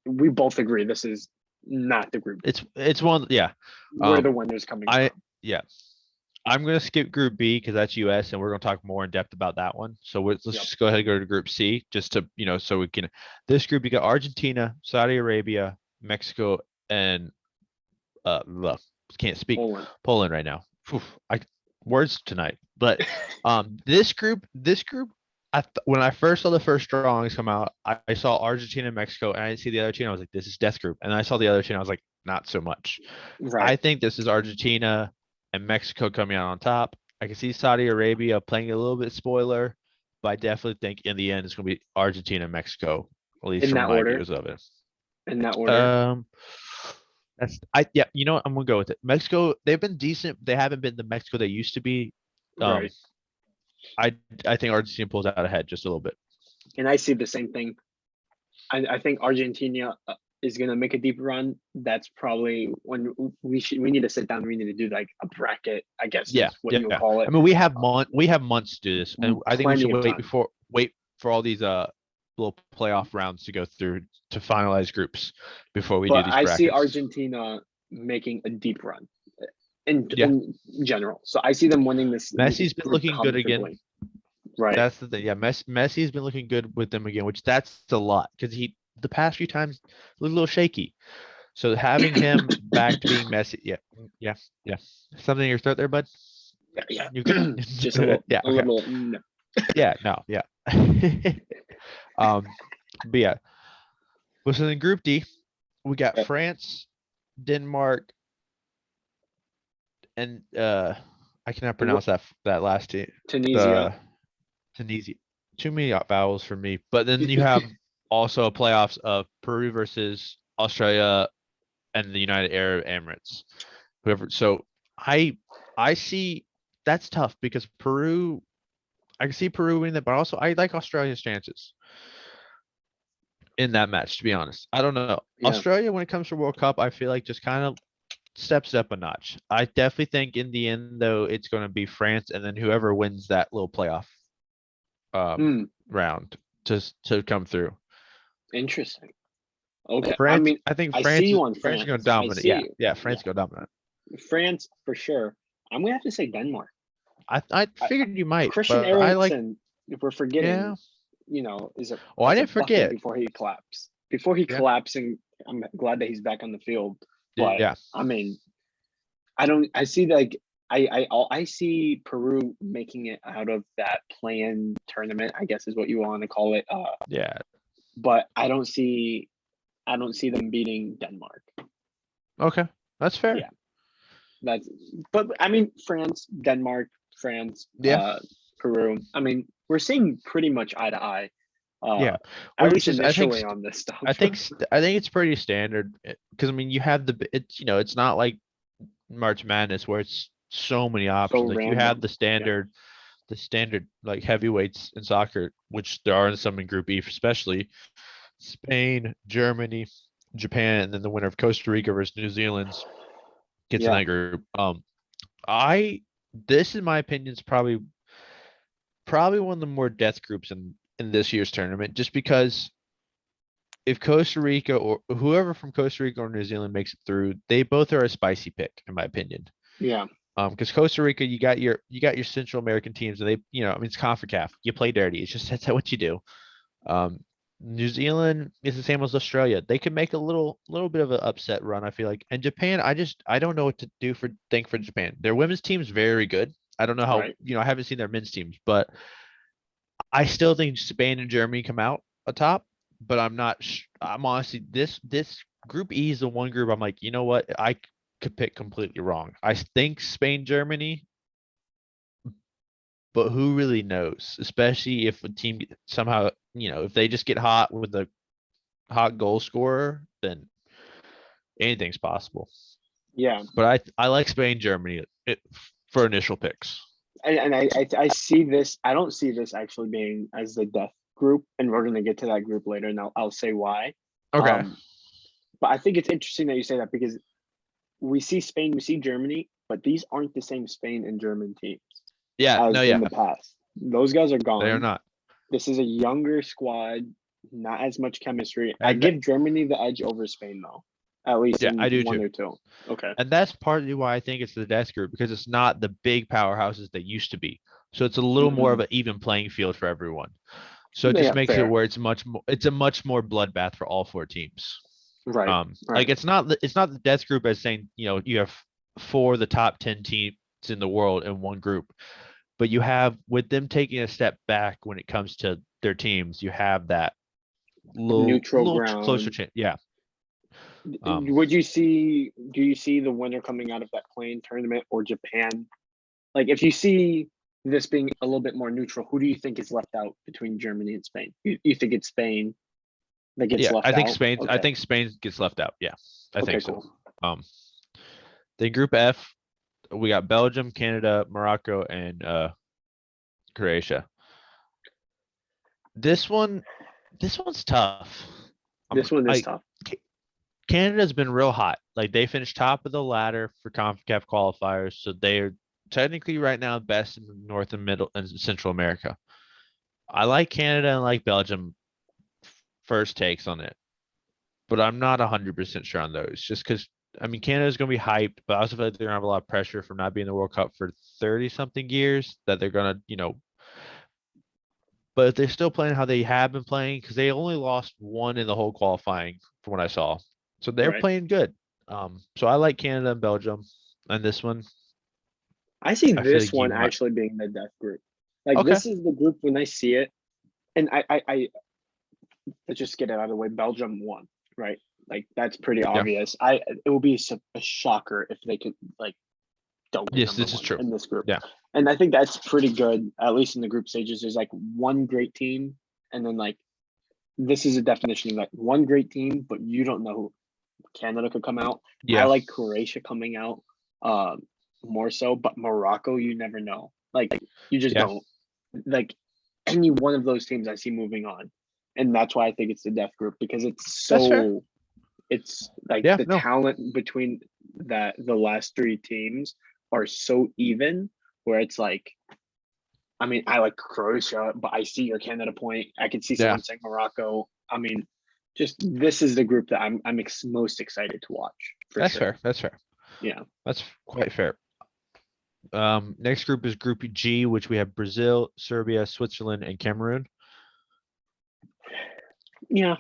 we both agree this is not the group It's one, yeah. where the winners coming I from. yeah. I'm gonna skip Group B because that's US, and we're gonna talk more in depth about that one. So let's Yep. just go ahead and go to Group C, just to so we can. This group you got Argentina, Saudi Arabia, Mexico, and ugh, can't speak Poland. Poland right now. Phew, I words tonight, but this group. When I first saw the first drawings come out, I saw Argentina and Mexico, and I didn't see the other team. I was like, "This is death group," and I saw the other team. I was like, "Not so much." I Right. think this is Argentina and Mexico coming out on top. I can see Saudi Arabia playing a little bit spoiler, but I definitely think in the end it's going to be Argentina and Mexico, at least In from that my order. views of it. In that order. Um, yeah, you know what? I'm gonna go with it. Mexico, they've been decent. They haven't been the Mexico they used to be. Um, Right. I I think Argentina pulls out ahead just a little bit. And I see the same thing. I think is gonna make a deep run, that's probably when we need to sit down. We need to do like a bracket, I guess Yeah, is what you would yeah. call I it. mean, we have months to do this, and I think we Plenty should of time. wait for all these little playoff rounds to go through to finalize groups before we do But these I see brackets. Argentina making a deep run Yeah, in general. So I see them winning this Messi's been group looking good again. comfortably. Right. That's the thing. Yeah, Messi's been looking good with them again, which that's a lot because the past few times looked a little shaky. So having him back to being Messi, yeah. Something in your throat there, bud? Yeah. You good? Just a little, Yeah, okay. no. Yeah, no, yeah. But yeah. So in Group D, we got Yep. France, Denmark, and I cannot pronounce that last team. Tunisia. The Tunisia. Too many vowels for me. But then you have also playoffs of Peru versus Australia and the United Arab Emirates. Whoever. So I see that's tough because Peru. I can see Peru winning that, but also I like Australia's chances in that match. To be honest, I don't know Yeah. Australia when it comes to World Cup. I feel like just kind of steps up a notch. I definitely think in the end though it's going to be France and then whoever wins that little playoff round to come through. Interesting. Okay. I France, mean, I think I see you on France is going France. to I dominate. see Yeah, you. yeah, France Yeah. go dominant. France for sure. I'm gonna have to say Denmark. I figured you might, Christian but I like Eriksen, if we're forgetting, yeah. is a Oh, I is a didn't bucket forget. before he collapsed. Before he Yeah, collapsed, and I'm glad that he's back on the field. But yeah, I mean, I don't. I see like I see Peru making it out of that play-in tournament, I guess is what you want to call it. yeah. But I don't see them beating Denmark. Okay, that's fair. Yeah, that's. But I mean, France, Yeah, Peru. I mean, we're seeing pretty much eye to eye. yeah. At Which least is initially on this stuff. I think it's pretty standard because I mean you have it's it's not like March Madness where it's so many So options. Like you have random. Yeah. the standard like heavyweights in soccer, which there are some in Group E, especially Spain, Germany, Japan, and then the winner of Costa Rica versus New Zealand's gets in Yeah. that group. I this in my opinion is probably one of the more death groups in this year's tournament, just because if Costa Rica or whoever from Costa Rica or New Zealand makes it through, they both are a spicy pick in my opinion. Yeah. Because Costa Rica, you got your Central American teams, and they, I mean, it's CONCACAF. You play dirty. It's just that's what you do. Um, New Zealand is the same as Australia. They could make a little bit of an upset run, I feel like. And Japan, I don't know what to think for Japan. Their women's team's very good. I don't know how, Right. I haven't seen their men's teams, but I still think Spain and Germany come out atop. But I'm not. I'm honestly this Group E is the one group I'm like, you know what? I could pick completely wrong. I think Spain, Germany, but who really knows? Especially if a team somehow, if they just get hot with a hot goal scorer, then anything's possible. Yeah. But I like Spain, Germany for initial picks. And I see this. I don't see this actually being as the death group, and we're gonna get to that group later, and I'll say why. Okay. But I think it's interesting that you say that because we see Spain, we see Germany, but these aren't the same Spain and German teams Yeah. as No. in Yeah. the past. Those guys are They are gone. not. This is a younger squad, not as much chemistry. I And give Germany the edge over Spain though, at least yeah, in I do one too. or two. Okay. And that's partly why I think it's the death group because it's not the big powerhouses that used to be. So it's a little more of an even playing field for everyone. So it just Yeah, makes it fair. where it's a much more bloodbath for all four teams. Right. Like Right. it's not the death group as saying, you have four of the top 10 teams in the world in one group, but you have with them taking a step back when it comes to their teams, you have that Neutral closer ground. chance. Yeah. Do you see the winner coming out of that playing tournament or Japan? Like if you see this being a little bit more neutral, who do you think is left out between Germany and Spain? You think it's Spain that gets Yeah, left I think out? Spain. I Okay. think Spain gets left out. Yeah, I Okay, think so. cool. The Group F, we got Belgium, Canada, Morocco, and Croatia. This one's tough. This one is tough. Canada's been real hot. Like they finished top of the ladder for CONCACAF qualifiers, so they're technically right now best in North and Middle and Central America. I like Canada and like Belgium first takes on it, but I'm not 100% sure on those. Just because I mean Canada's going to be hyped, but I also feel like they're going to have a lot of pressure from not being in the World Cup for 30 something years. That they're going to, but if they're still playing how they have been playing, because they only lost one in the whole qualifying from what I saw, so they're Right. playing good. So I like Canada and Belgium, and this one I see I feel this like you one might. actually being the death group. Like Okay. this is the group when I see it, and I let's just get it out of the way. Belgium won, right? Like that's pretty Yeah. obvious. It will be a shocker if they could like don't get Yes, number this is one true. in this group. Yeah. And I think that's pretty good, at least in the group stages. There's like one great team, and then like this is a definition of like one great team, but you don't know who Canada could come out. I Yeah. like Croatia coming out more so, but Morocco, you never know. Like you just Yeah. don't. Like any one of those teams I see moving on. And that's why I think it's the death group because That's fair. it's like Yeah. the No. talent between the last three teams are so even where it's like I mean I like Croatia, but I see your Canada point. I can see Yeah. someone saying Morocco. I mean, just this is the group that I'm most excited to watch for That's sure. fair. That's fair. Yeah. That's quite fair. Next group is Group G, which we have Brazil, Serbia, Switzerland, and Cameroon. Yeah.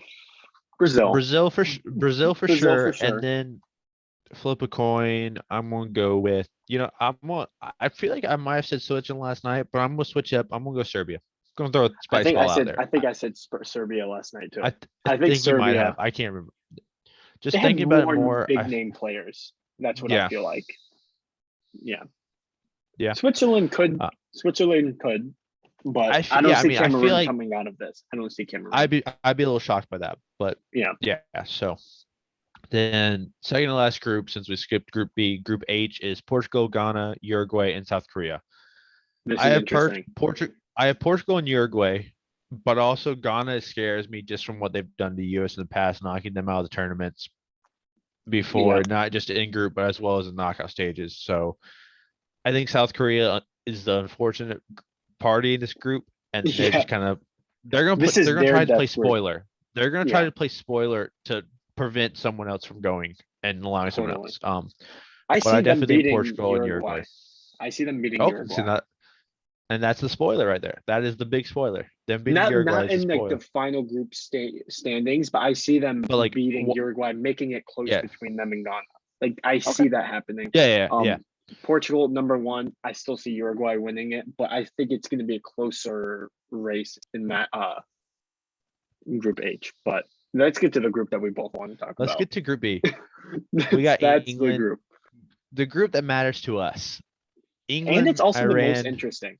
Brazil. Brazil for Brazil for sure, and sure. then flip a coin. I'm gonna go with I feel like I might have said Switzerland last night, but I'm gonna switch up. I'm gonna go Serbia. Gonna throw a spice ball out there. I said Serbia last night too. I I think think you might have. Serbia I can't remember. they Just have thinking about it more more. big name players. That's what I Yeah, feel like. Yeah. yeah. Switzerland could Uh, Switzerland could, but I don't yeah. I see mean, I feel Cameroon like coming out of this. I don't see Cameroon. I'd be a little shocked by that, but Yeah. yeah. So then second to last group, since we skipped Group B, Group H is Portugal, Ghana, Uruguay, and South Korea. This I is have interesting. I have Portugal and Uruguay, but also Ghana scares me just from what they've done to the US in the past, knocking them out of the tournaments Yeah. before, not just in group, but as well as in knockout stages. So I think South Korea is the unfortunate party in this group, and they're Yeah. just kind of This is they're gonna their try to play death group. spoiler. They're gonna try Yeah, to play spoiler to prevent someone else from going and allowing someone totally. else. I But I see them definitely think beating Portugal and Uruguay. Uruguay. I see them beating Oh, see Uruguay. that, and that's the spoiler right there. That is the big spoiler. Them beating Uruguay Not is the in like the spoiler. final group standings, but I see them But like, beating Uruguay, making it close yeah, between them and Ghana. Like I okay, see that happening. yeah, yeah, yeah. Portugal number one. I still see Uruguay winning it, but I think it's going to be a closer race in that group H. But let's get to the group that we both want to talk Let's about. get to Group B. We got That's the England, group, the group that matters to us. and it's England, also the most Iran. interesting. It's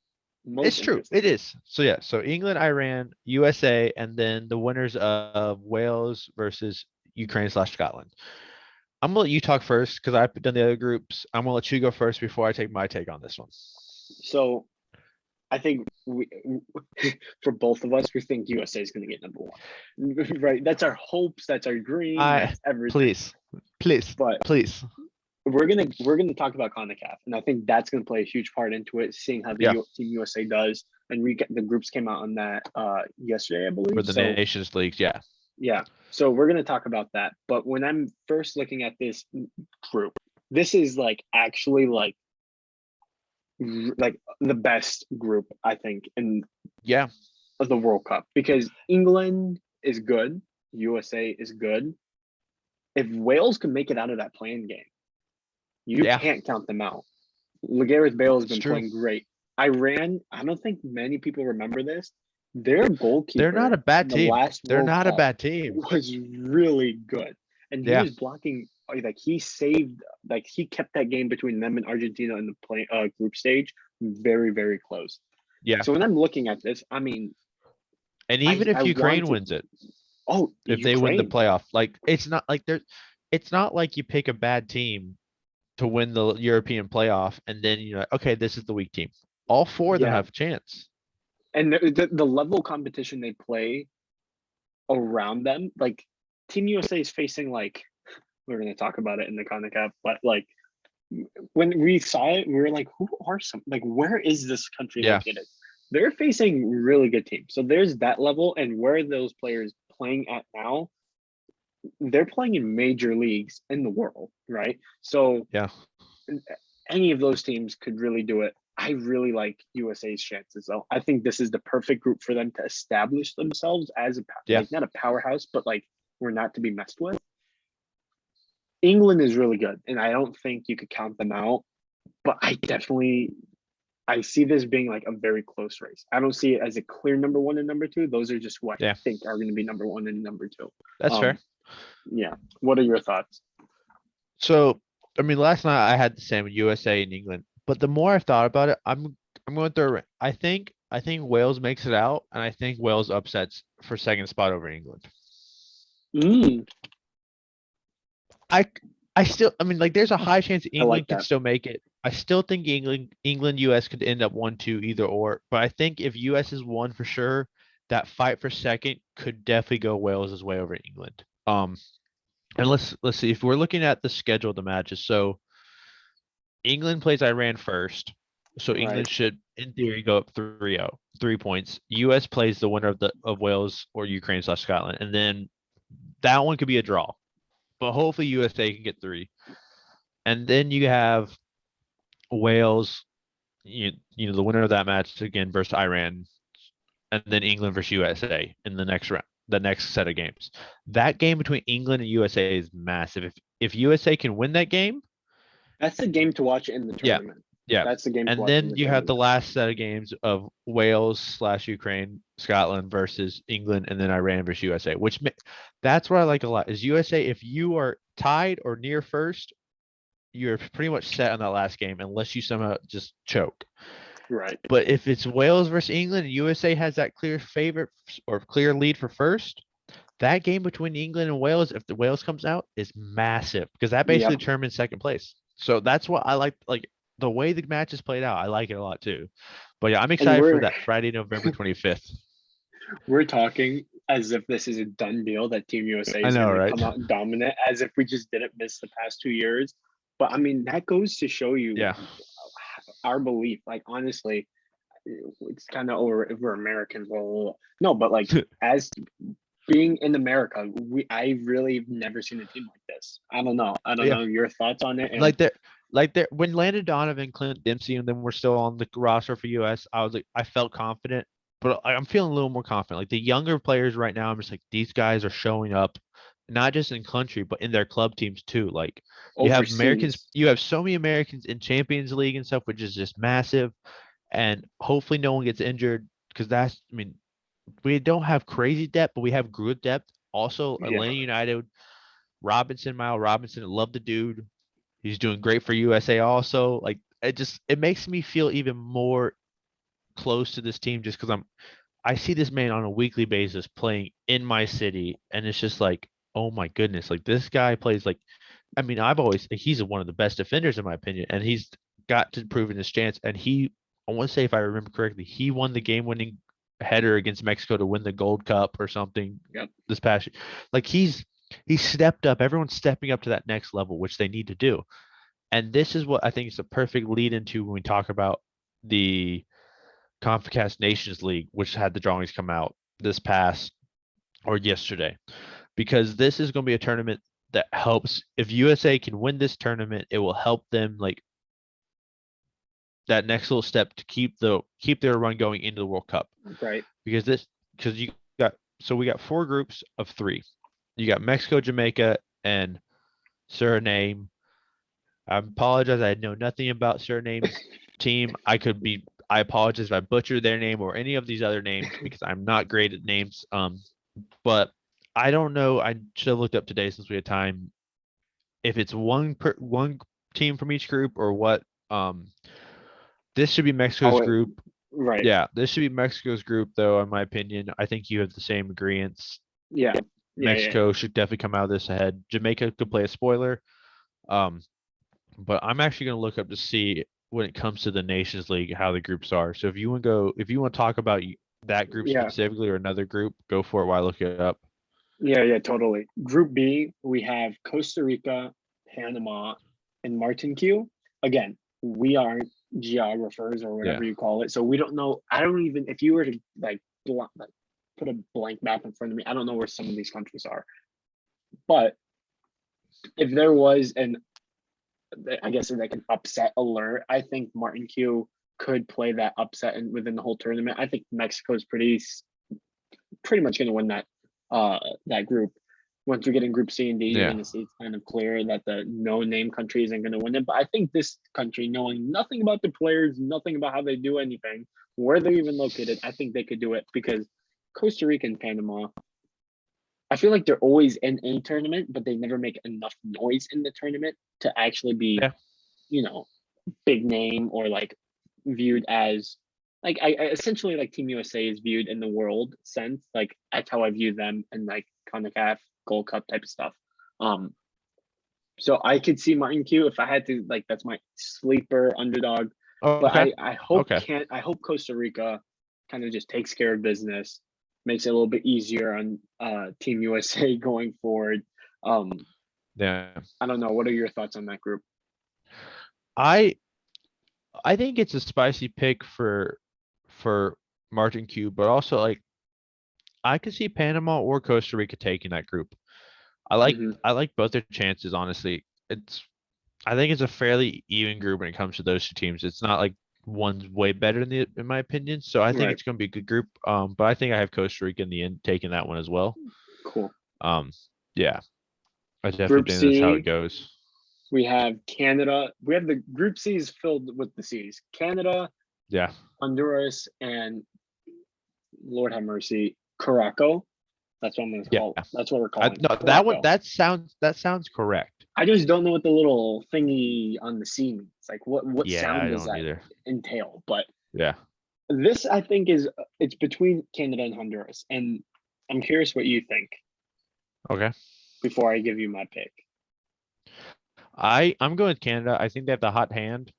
Most true. interesting. It is. So yeah. So England, Iran, USA, and then the winners of Wales versus Ukraine/Scotland. I'm gonna let you talk first because I've done the other groups. I'm gonna let you go first before I take my take on this one. So I think we, for both of us, we think USA is going to get number one, right? That's our hopes. That's our dream. I That's everything. please, please, But please. we're gonna talk about CONCACAF, and I think that's going to play a huge part into it. Seeing how the Yeah, Team USA does, and the groups came out on that yesterday, I for believe. the So Nations Leagues. Yeah, yeah, so we're going to talk about that. But when I'm first looking at this group, this is like actually like the best group I think in yeah, of the World Cup because England is good, USA is good. If Wales can make it out of that playing game, you yeah. can't count them out. Gareth Bale has It's been true. playing great. Iran, I don't think many people remember this. Their They're not a goalkeeper in bad the team. last They're World not a Cup bad team. was really good. And he Yeah, was blocking like he saved like he kept that game between them and Argentina in the group stage very, very close. yeah. So when I'm looking at this, I mean, And even I if want Ukraine to wins it, if they win the Ukraine. playoff, like it's not like you pick a bad team to win the European playoff and then you're like, okay, this is the weak team. All four of them Yeah. have a chance. And the level of competition they play around them, like Team USA is facing like we're gonna talk about it in the CONCACAF, but like when we saw it, we were like, who are some like where is this country Yeah. located? They're facing really good teams. So there's that level, and where are those players playing at now? They're playing in major leagues in the world, right? So Yeah. any of those teams could really do it. I really like USA's chances, though. I think this is the perfect group for them to establish themselves as a Yeah. like not a powerhouse, but like we're not to be messed with. England is really good, and I don't think you could count them out. But I see this being like a very close race. I don't see it as a clear number one and number two. Those are just who I Yeah. think are going to be number one and number two. That's fair. Yeah. What are your thoughts? So, I mean, last night I had the same with USA and England, but the more I've thought about it, I'm going through. I think Wales makes it out, and I think Wales upsets for second spot over England. Mm, I I still, I mean, like, there's a high chance I like England could that. still make it. I still think England, US could end up 1-2 either or. But I think if US is one for sure, that fight for second could definitely go Wales' way over England. And let's see if we're looking at the schedule of the matches. So England plays Iran first. So Right. England should, in theory, go up 3-0, 3 points. US plays the winner of Wales or Ukraine/Scotland, and then that one could be a draw. But hopefully USA can get 3. And then you have Wales, you know, the winner of that match again versus Iran, and then England versus USA in the next round, the next set of games. That game between England and USA is massive. If USA can win that game, That's the game to watch in the yeah, tournament. yeah. That's the game to And watch in then the you have the tournament. last set of games of Wales/Ukraine, Scotland versus England, and then Iran versus USA. That's what I like a lot. Is USA, if you are tied or near first, you're pretty much set on that last game unless you somehow just choke. Right. But if it's Wales versus England and USA has that clear favorite or clear lead for first, that game between England and Wales, if the Wales comes out, is massive because that basically Yep. determines second place. So that's what I like the way the match is played out. I like it a lot too. But yeah, I'm And excited for that Friday, November 25th. we're talking as if this is a done deal that Team USA I is know, going to right? come out and dominate, as if we just didn't miss the past 2 years. But I mean, that goes to show you Yeah. our belief. Like honestly, it's kind of over Americans. Well, no, but like as being in America, I really never seen a team like this. I don't know. I don't Yeah. know your thoughts on it. And Like there when Landon Donovan, Clint Dempsey, and then we're still on the roster for US, I was like, I felt confident, but I'm feeling a little more confident. Like the younger players right now, I'm just like, these guys are showing up, not just in country, but in their club teams too. Like you have Americans, overseas, you have so many Americans in Champions League and stuff, which is just massive. And hopefully no one gets injured because I mean, we don't have crazy depth, but we have good depth. Also, yeah, Atlanta United, Miles Robinson, love the dude. He's doing great for USA also. Like it makes me feel even more close to this team just because I see this man on a weekly basis playing in my city, and it's just like, oh my goodness, like this guy plays like, I mean, he's one of the best defenders in my opinion, and he's got to prove in his chance. And I want to say if I remember correctly, he won the game-winning header against Mexico to win the Gold Cup or something yep. this past year. Like he's stepped up. Everyone's stepping up to that next level, which they need to do. And this is what I think is the perfect lead into when we talk about the CONCACAF Nations League, which had the drawings come out this past or yesterday, because this is going to be a tournament that helps. If USA can win this tournament, it will help them like that next little step to keep their run going into the World Cup. Right. Because we got 4 groups of 3. You got Mexico, Jamaica, and Suriname. I apologize. I know nothing about Suriname's team. I apologize if I butcher their name or any of these other names because I'm not great at names. But I don't know. I should have looked up today since we had time. If it's one team from each group or what. This should be Mexico's Oh, group. right. Yeah, this should be Mexico's group, though. In my opinion, I think you have the same agreements. Yeah. Yeah. Mexico should definitely come out of this ahead. Jamaica could play a spoiler. But I'm actually going to look up to see when it comes to the Nations League how the groups are. So if you want to talk about that group Yeah. specifically or another group, go for it while I look it up. Yeah, totally. Group B, we have Costa Rica, Panama, and Martin Q. Again, we aren't geographers or Yeah. whatever you call it, so we don't know. I don't even if you were to like put a blank map in front of me, I don't know where some of these countries are. But if there was an, I guess like an upset alert, I think Martin Q could play that upset and within the whole tournament. I think Mexico's pretty much going to win that group. Once we get in Group C and D, you're Yeah. going to see it's kind of clear that the no-name country isn't going to win it. But I think this country, knowing nothing about the players, nothing about how they do anything, where they're even located, I think they could do it because Costa Rica and Panama, I feel like they're always in a tournament, but they never make enough noise in the tournament to actually be, Yeah. you know, big name or like viewed as like I essentially like Team USA is viewed in the world sense. Like that's how I view them and like CONCACAF Gold Cup type of stuff. Um, so I could see Martin Q if I had to like that's my sleeper underdog. But Okay. Okay. I hope Costa Rica kind of just takes care of business, makes it a little bit easier on Team USA going forward. Um, Yeah. I don't know. What are your thoughts on that group? I I think it's a spicy pick for Martin Q, but also like I could see Panama or Costa Rica taking that group. Hmm. I like both their chances, honestly. I think it's a fairly even group when it comes to those two teams. It's not like one's way better than the in my opinion. So I think Right. it's gonna be a good group. But I think I have Costa Rica in the end taking that one as well. Cool. Um, yeah, I definitely Group think that's how it C, goes. we have Canada. We have the Group C is filled with the C's. Canada, Yeah. Honduras, and Lord have mercy, Caraco. That's what I'm going to Yeah. call. That's what we're I calling it. no that one Caraco. that sounds correct. I just don't know what the little thingy on the C means. Like what Yeah, I sound does don't that either. entail? But Yeah. this I think is it's between Canada and Honduras, and I'm curious what you think Okay. before I give you my pick. I'm going with Canada. I think they have the hot hand.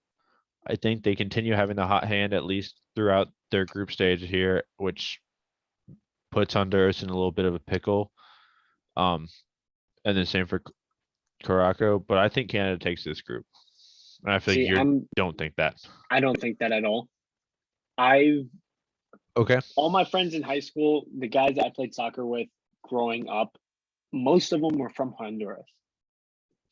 I think they continue having the hot hand at least throughout their group stage here, which puts Honduras in a little bit of a pickle. Um, and then same for Caraco, but I think Canada takes this group. And I feel like See, you don't think that. I don't think that at all. I Okay. all my friends in high school, the guys that I played soccer with growing up, most of them were from Honduras.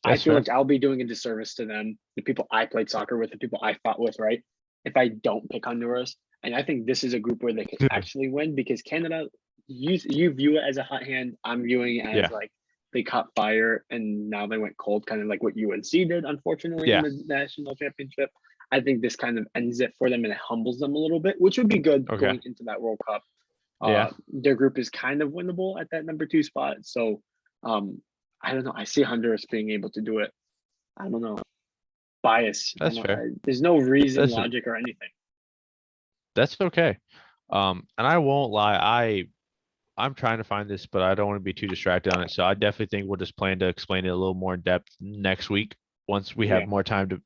I That's feel fair. like I'll be doing a disservice to them, the people I played soccer with, the people I fought with, right? If I don't pick Honduras. And I think this is a group where they could actually win because Canada, you view it as a hot hand. I'm viewing it as Yeah. like they caught fire and now they went cold, kind of like what UNC did, unfortunately, in Yeah. the national championship. I think this kind of ends it for them and it humbles them a little bit, which would be good Okay. going into that World Cup. Yeah. Their group is kind of winnable at that number 2 spot. So um, I don't know. I see Honduras being able to do it. I don't know. Bias. That's fair. There's no reason, That's logic, or anything. that's okay. And I won't lie, I'm trying to find this, but I don't want to be too distracted on it. So I definitely think we'll just plan to explain it a little more in depth next week once we Yeah, have more time to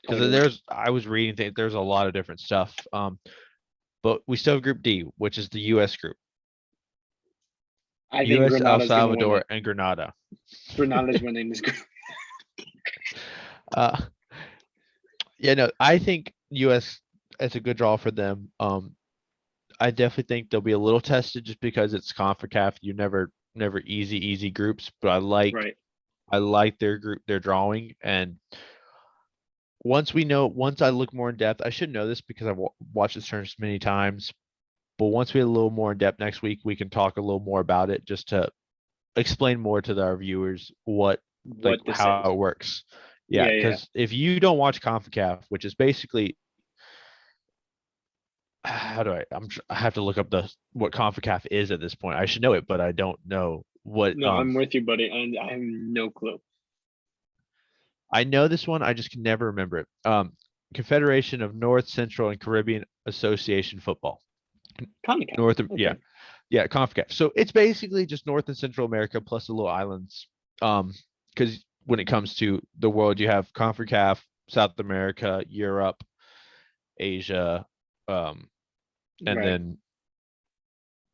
because totally. I was reading things, there's a lot of different stuff. But we still have Group D, which is the US group. I think US, El Granada's going to win Salvador, it. and Grenada. Granada's winning this group. Uh yeah, no, I think US it's a good draw for them. I definitely think they'll be a little tested just because it's CONCACAF. You never easy groups, but Right. I like their group, their drawing, and once I look more in depth, I should know this because I've watched this tournament many times. But once we get a little more in depth next week, we can talk a little more about it just to explain more to our viewers what like What this how is. it works. Yeah, Yeah. because if you don't watch CONCACAF, which is basically how do I have to look up the what CONCACAF is at this point. I should know it, but I don't know what No, I'm with you, buddy. And I have no clue. I know this one, I just can never remember it. Confederation of North, Central, and Caribbean Association Football. CONCACAF. North of Okay. yeah, CONCACAF. So it's basically just North and Central America plus the little islands. Because when it comes to the world, you have CONCACAF, South America, Europe, Asia, and Right. then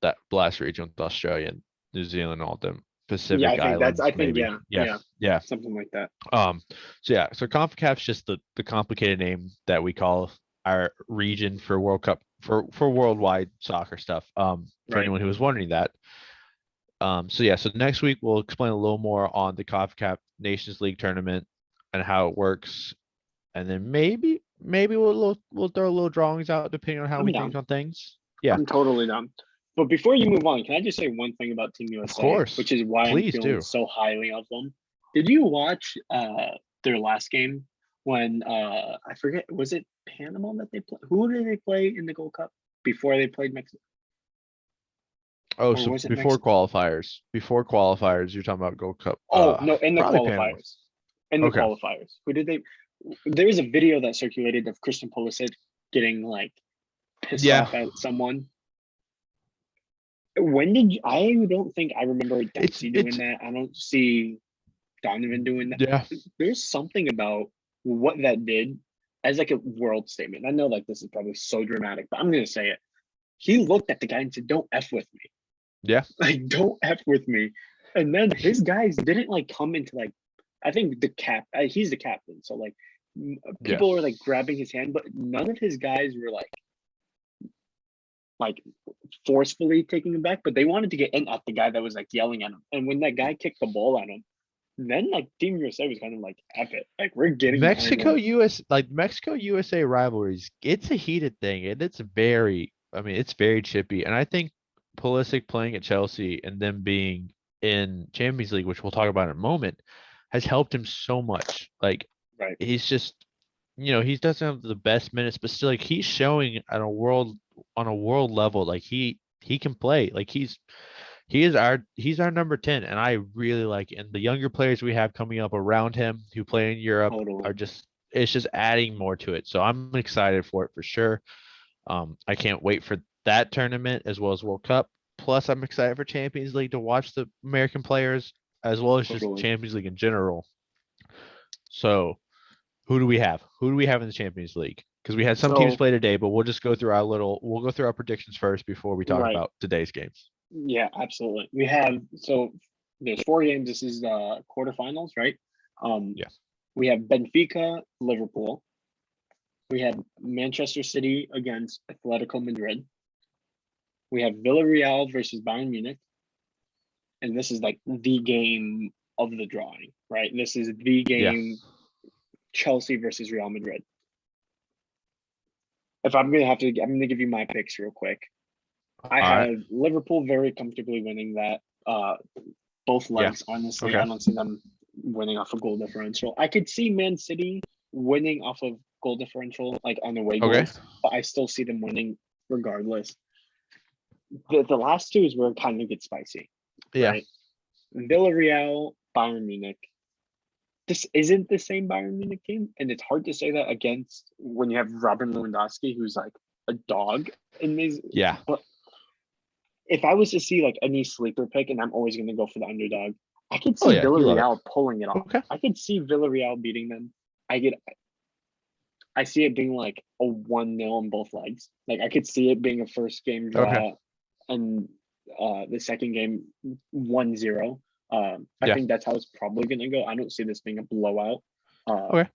that last region with Australia. New Zealand, all them Yeah, Pacific I think that's. Islands, I think maybe. yeah, Yeah, yeah, yeah. something like that. So CONCACAF's just the complicated name that we call our region for World Cup for worldwide soccer stuff. For Right. anyone who was wondering that. So next week we'll explain a little more on the CONCACAF Nations League tournament and how it works, and then maybe we'll throw a little drawings out depending on how I'm we think down. on things. Yeah, I'm totally down. But before you move on, can I just say one thing about Team of USA, which course. is why I'm Please feeling do. so highly of them? Did you watch their last game when I forget, was it Panama that they played? Who did they play in the Gold Cup before they played Mexico? Oh, Or so was it Mexico? before qualifiers, you're talking about Gold Cup. Oh no, in the Probably Panama. qualifiers. In the Okay. qualifiers. Who did they there was a video that circulated of Christian Pulisic getting like pissed Yeah, off at someone. When did you, I don't think I remember Dempsey doing it's that. I don't see Donovan doing that. yeah. There's something about what that did as like a world statement. I know like this is probably so dramatic, but I'm gonna say it. He looked at the guy and said, "Don't f with me. Yeah. Like don't f with me." And then his guys didn't like come into like. I think the cap. He's the captain, so like Yeah. people were like grabbing his hand, but none of his guys were like forcefully taking him back, but they wanted to get in at the guy that was like yelling at him. And when that guy kicked the ball at him, then like Team USA was kind of like, F it. Like we're getting behind Mexico them. US like Mexico USA rivalries, it's a heated thing and it's very chippy. And I think Pulisic playing at Chelsea and them being in Champions League, which we'll talk about in a moment, has helped him so much. Like Right. he's just he doesn't have the best minutes, but still like he's showing on a world level, like he can play. Like he's our number 10, and I really like it. And the younger players we have coming up around him who play in Europe are Totally. just it's just adding more to it. So I'm excited for it for sure. I can't wait for that tournament as well as World Cup. Plus, I'm excited for Champions League to watch the American players as well as just Totally. Champions League in general. So, who do we have? Who do we have in the Champions League? Because we had some teams So play today, but we'll go through our predictions first before we talk right. about today's games. Yeah, absolutely. We have so there's 4 games. This is the quarterfinals, right? Um Yeah. we have Benfica, Liverpool. We have Manchester City against Atletico Madrid. We have Villarreal versus Bayern Munich. And this is like the game of the drawing, right? This is the Yeah. game Chelsea versus Real Madrid. If I'm gonna give you my picks real quick. All I right. have Liverpool very comfortably winning that. Both Yeah. legs, honestly, Okay. I don't see them winning off a goal differential. I could see Man City winning off of goal differential, like on away Okay. goals, but I still see them winning regardless. The last two is where it kind of gets spicy, Yeah. right? Villarreal, Bayern Munich. This isn't the same Bayern Munich team, and it's hard to say that against when you have Robert Lewandowski, who's like a dog in these. Yeah. But if I was to see like any sleeper pick, and I'm always going to go for the underdog, I could Oh see yeah. You love it. Villarreal pulling it off. Okay. I could see Villarreal beating them. I see it being like a 1-0 on both legs. Like I could see it being a first game Okay. draw and the second game 1-0. I Yeah. think that's how it's probably going to go. I don't see this being a blowout. Okay.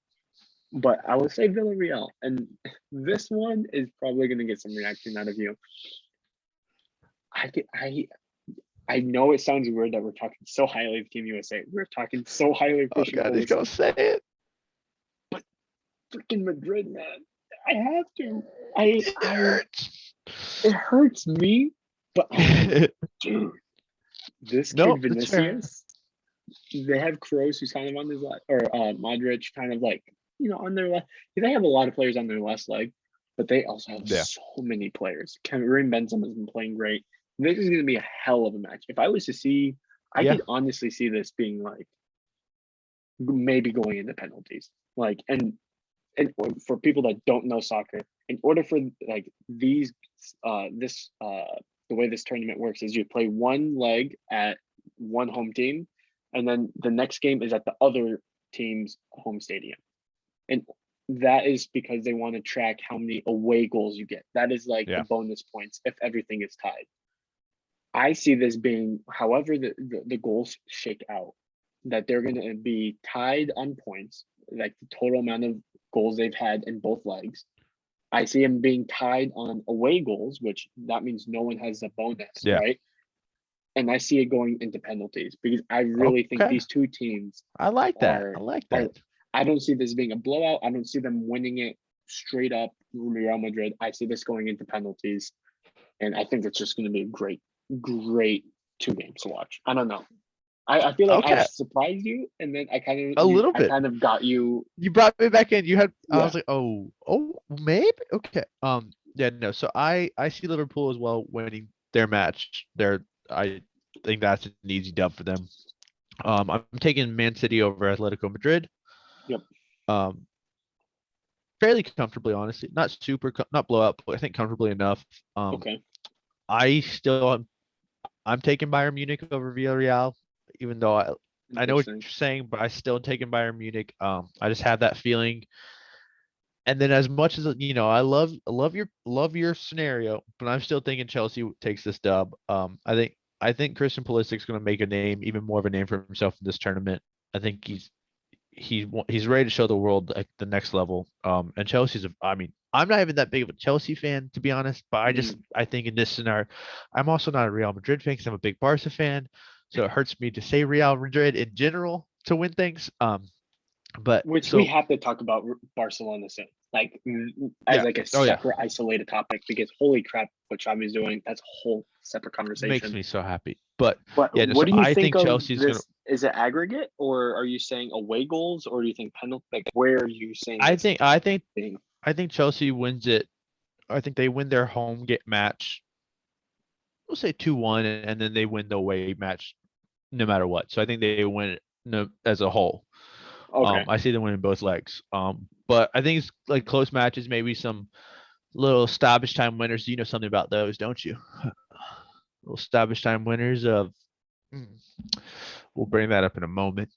But I will say Villarreal. And this one is probably going to get some reaction out of you. I know it sounds weird that we're talking so highly of Team USA. We're talking so highly of Oh Christian God, he's Pulisic. gonna say it. Freaking Madrid, man. I have to. It hurts. It hurts me, but dude, this No, kid that's fair. Vinicius, they have Kroos who's kind of on his left, or Modric kind of like, on their left. They have a lot of players on their left leg, but they also have Yeah. so many players. Karim Benzema has been playing great. This is going to be a hell of a match. If I was to see, I Yeah. could honestly see this being like maybe going into penalties. Like, and for people that don't know soccer, in order for like these, the way this tournament works is you play one leg at one home team, and then the next game is at the other team's home stadium. And that is because they want to track how many away goals you get. That is like the Yeah. bonus points if everything is tied. I see this being, however the goals shake out, that they're going to be tied on points, like the total amount of goals they've had in both legs. I see them being tied on away goals, which that means no one has a bonus, Yeah. right? And I see it going into penalties because I really think Okay. these two teams I like that. I are like are. that. I don't see this being a blowout. I don't see them winning it straight up Real Madrid. I see this going into penalties, and I think it's just going to be a great 2 games to watch. I don't know. I feel like I Okay. surprised you, and then A little I bit. kind of got you. You brought me back in. You had I Yeah. was like, oh, maybe. Okay. Yeah, no. So I see Liverpool as well winning their match. I think that's an easy dub for them. I'm taking Man City over Atletico Madrid. Yep. Um, fairly comfortably, honestly. Not not blowout, but I think comfortably enough. Um, Okay. I still I'm taking Bayern Munich over Villarreal, even though I know what Interesting. you're saying, but I still taking Bayern Munich. I just have that feeling. And then as much as I love your scenario, but I'm still thinking Chelsea takes this dub. I think Christian Pulisic's going to make a name, even more of a name for himself in this tournament. I think he's ready to show the world like the next level. And I mean, I'm not even that big of a Chelsea fan to be honest, but Mm. I think in this scenario, I'm also not a Real Madrid fan because I'm a big Barca fan, so it hurts me to say Real Madrid in general to win things. But Which we so have to talk about Barcelona soon, like as yeah, like a oh yeah, separate isolated topic, because holy crap, what Xavi's doing, that's a whole separate makes conversation. me so happy. But But yeah, no, what so do you I think think of Chelsea's gonna. this? Is it aggregate, or are you saying away goals, or do you think penalty? Like, where are you saying I this think I think being? I think Chelsea wins it. I think they win their home get match. We'll say 2-1, and then they win the away match no matter what. So I think they win it no, as a whole. Okay. I see them winning both legs. But I think it's like close matches, maybe some little stoppage time winners. You know something about those, don't you? Little stoppage time winners of. hmm, We'll bring that up in a moment.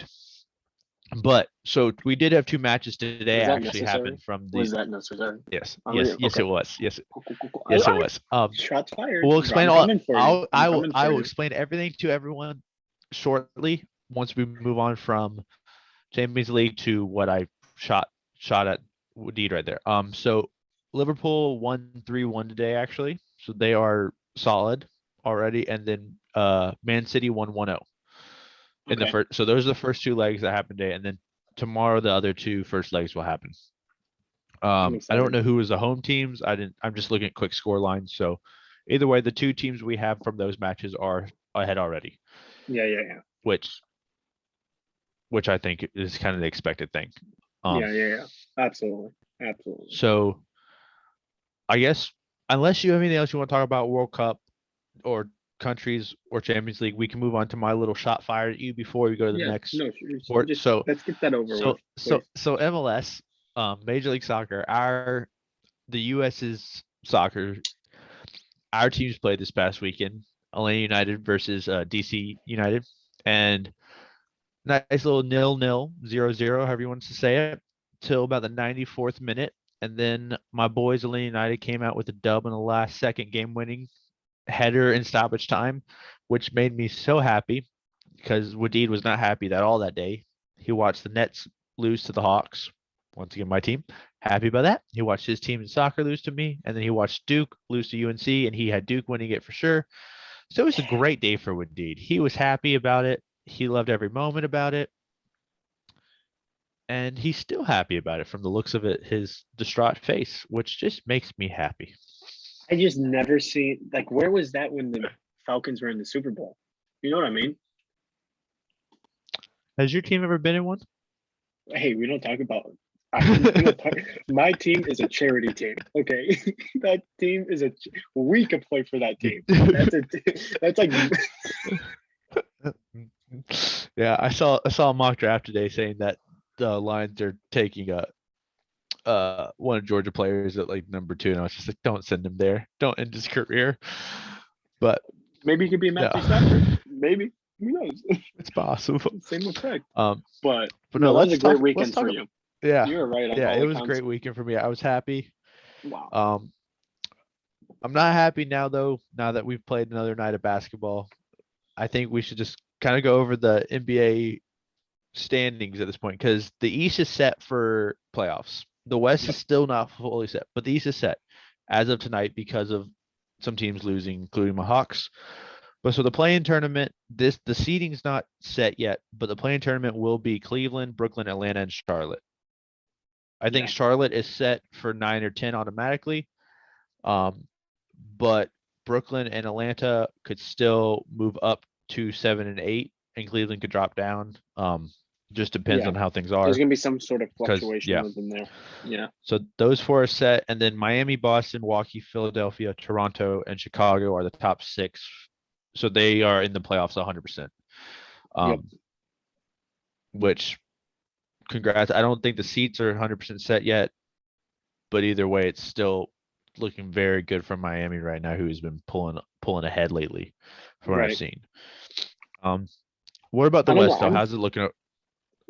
But so we did have two matches today Was that actually necessary? happen from the. Was that necessary? Yes, yes, Unreal. yes, Okay. it was. Yes, Cool, cool, cool, cool. All yes, it right. was. Shots fired. We'll explain I'm all. coming for you. I'm coming I for will you. explain everything to everyone shortly once we move on from Champions League to what I shot at Deed right there. So Liverpool won 3-1 today actually, so they are solid already, and then Man City won 1-0 in the Okay. first. So those are the first two legs that happened today, and then tomorrow the other two first legs will happen. I'm I don't excited. know who was the home teams. I didn't. I'm just looking at quick score lines. So either way, the two teams we have from those matches are ahead already, Yeah, yeah, yeah. which which I think is kind of the expected thing. Um, Yeah, yeah, yeah. Absolutely. Absolutely. so I guess unless you have anything else you want to talk about World Cup or countries or Champions League, we can move on to my little shot fired at you before we go to the Yeah. next No, sport. just let's get that over with, please. MLS, Major League Soccer, the US's soccer, our teams played this past weekend. Atlanta United versus DC United, and nice little 0-0, 0-0, however you want to say it, till about the 94th minute. And then my boys, Atlanta United, came out with a dub in the last second game winning header in stoppage time, which made me so happy because Wadid was not happy at all that day. He watched the Nets lose to the Hawks. Once again, my team. Happy about that. He watched his team in soccer lose to me, and then he watched Duke lose to UNC, and he had Duke winning it for sure. So it was a great day for Wadid. He was happy about it. He loved every moment about it. And he's still happy about it from the looks of it, his distraught face, which just makes me happy. I just never see, like, where was that when the Falcons were in the Super Bowl? You know what I mean? Has your team ever been in one? Hey, we don't talk about. We don't talk, my team is a charity team. Okay, that team is we could play for that team. That's like Yeah, I saw a mock draft today saying that the Lions are taking one of Georgia players at like number 2, and I was just like, don't send him there. Don't end his career. But maybe he could be no, Matthew Stafford. Maybe, who knows? it's possible. Same effect. Um, But but no, no, that was a let's great talk. Let's weekend for talk. you. Yeah, You were right on yeah, all it was a accounts. great weekend for me. I was happy. Wow. Um, I'm not happy now though. Now that we've played another night of basketball, I think we should just kind of go over the NBA standings at this point because the East is set for playoffs. The West is Yep. still not fully set, but the East is set as of tonight because of some teams losing, including my Hawks. But so the play-in tournament, the seeding's not set yet, but the play-in tournament will be Cleveland, Brooklyn, Atlanta, and Charlotte. I think Yeah. Charlotte is set for 9 or 10 automatically. Um, but Brooklyn and Atlanta could still move up to 7 and 8, and Cleveland could drop down. Just depends Yeah. on how things There's are. gonna be some sort of Because fluctuation yeah, within there. Yeah. so those four are set, and then Miami, Boston, Milwaukee, Philadelphia, Toronto, and Chicago are the top six. So they are in the playoffs 100%. Yep. Um, which congrats. I don't think the seats are 100% set yet, but either way, it's still looking very good for Miami right now, who's been pulling ahead lately, from what I've Right. seen. Um, what about the I don't know. West though? How's it looking?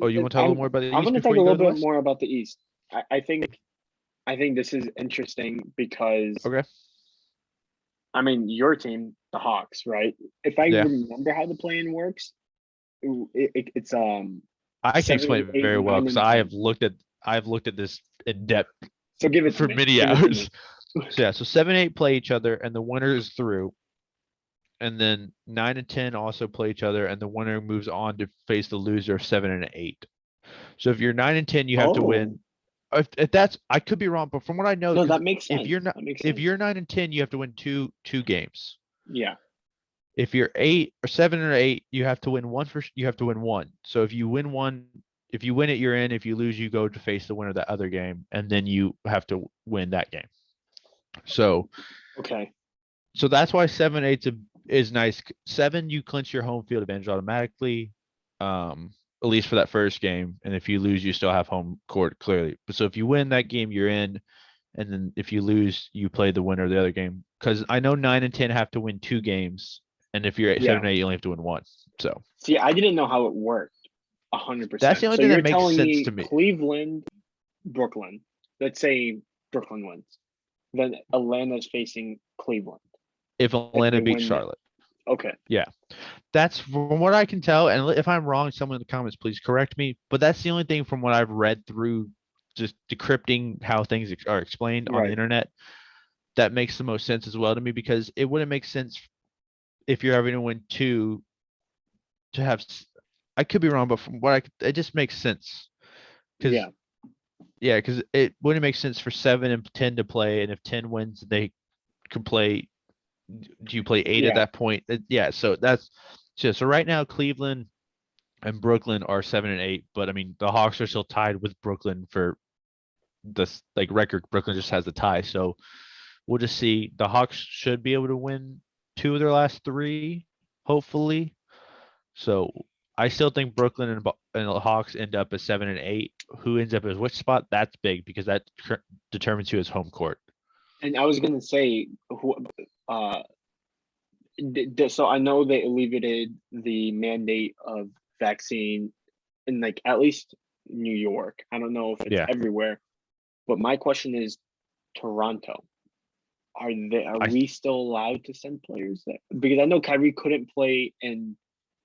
Oh, you want to talk a little more about the I'm East gonna talk before a you go little to the bit West? more about the East. I think this is interesting because Okay. I mean your team, the Hawks, right? If I Yeah, remember how the plan works, it's I can 7, explain it 8, very well 9, because and 10. I've looked at this in depth So give it to for me. many Give it to me. hours. So yeah, so 7, 8 play each other, and the winner is through. And then 9 and 10 also play each other, and the winner moves on to face the loser of 7 and 8. So if you're 9 and 10, you have to Oh win. If that's, I could be wrong, but from what I know, no, because that makes if sense. you're not, That makes if sense. you're 9 and 10, you have to win two games. Yeah. If you're 8 or 7 or 8, you have to win one you have to win one. So if you win one, if you win it, you're in. If you lose, you go to face the winner of that other game, and then you have to win that game. So Okay. so that's why 7 8 is nice. 7, you clinch your home field advantage automatically, at least for that first game. And if you lose, you still have home court clearly. But so if you win that game, you're in. And then if you lose, you play the winner of the other game. Because I know 9 and 10 have to win 2 games, and if you're Yeah. 7 and 8, you only have to win one. So See, I didn't know how it worked that's the 100%. only So thing that you're makes telling sense to me me. Cleveland, Brooklyn. Let's say Brooklyn wins. Then Atlanta's facing Cleveland. If If Atlanta they beats win that. Charlotte, Okay. yeah, that's from what I can tell. And if I'm wrong, someone in the comments please correct me. But that's the only thing from what I've read through, just decrypting how things are explained on the Right. internet, that makes the most sense as well to me because it wouldn't make sense if you're having to win two to have. I could be wrong, but from what it just makes sense because Yeah. yeah, because it wouldn't make sense for 7 and 10 to play, and if 10 wins, they could play. Do you play 8 at Yeah. that point? Yeah, so that's so right now Cleveland and Brooklyn are 7 and 8, but I mean the Hawks are still tied with Brooklyn for this like record. Brooklyn just has the tie, so we'll just see. The Hawks should be able to win 2 of their last 3, hopefully. So I still think Brooklyn and the Hawks end up as 7 and 8. Who ends up as which spot? That's big because that determines who has home court. And I was gonna say, uh, so I know they alleviated the mandate of vaccine in like at least New York. I don't know if it's Yeah, everywhere, but my question is Toronto. Are I we still allowed to send players there? Because I know Kyrie couldn't play in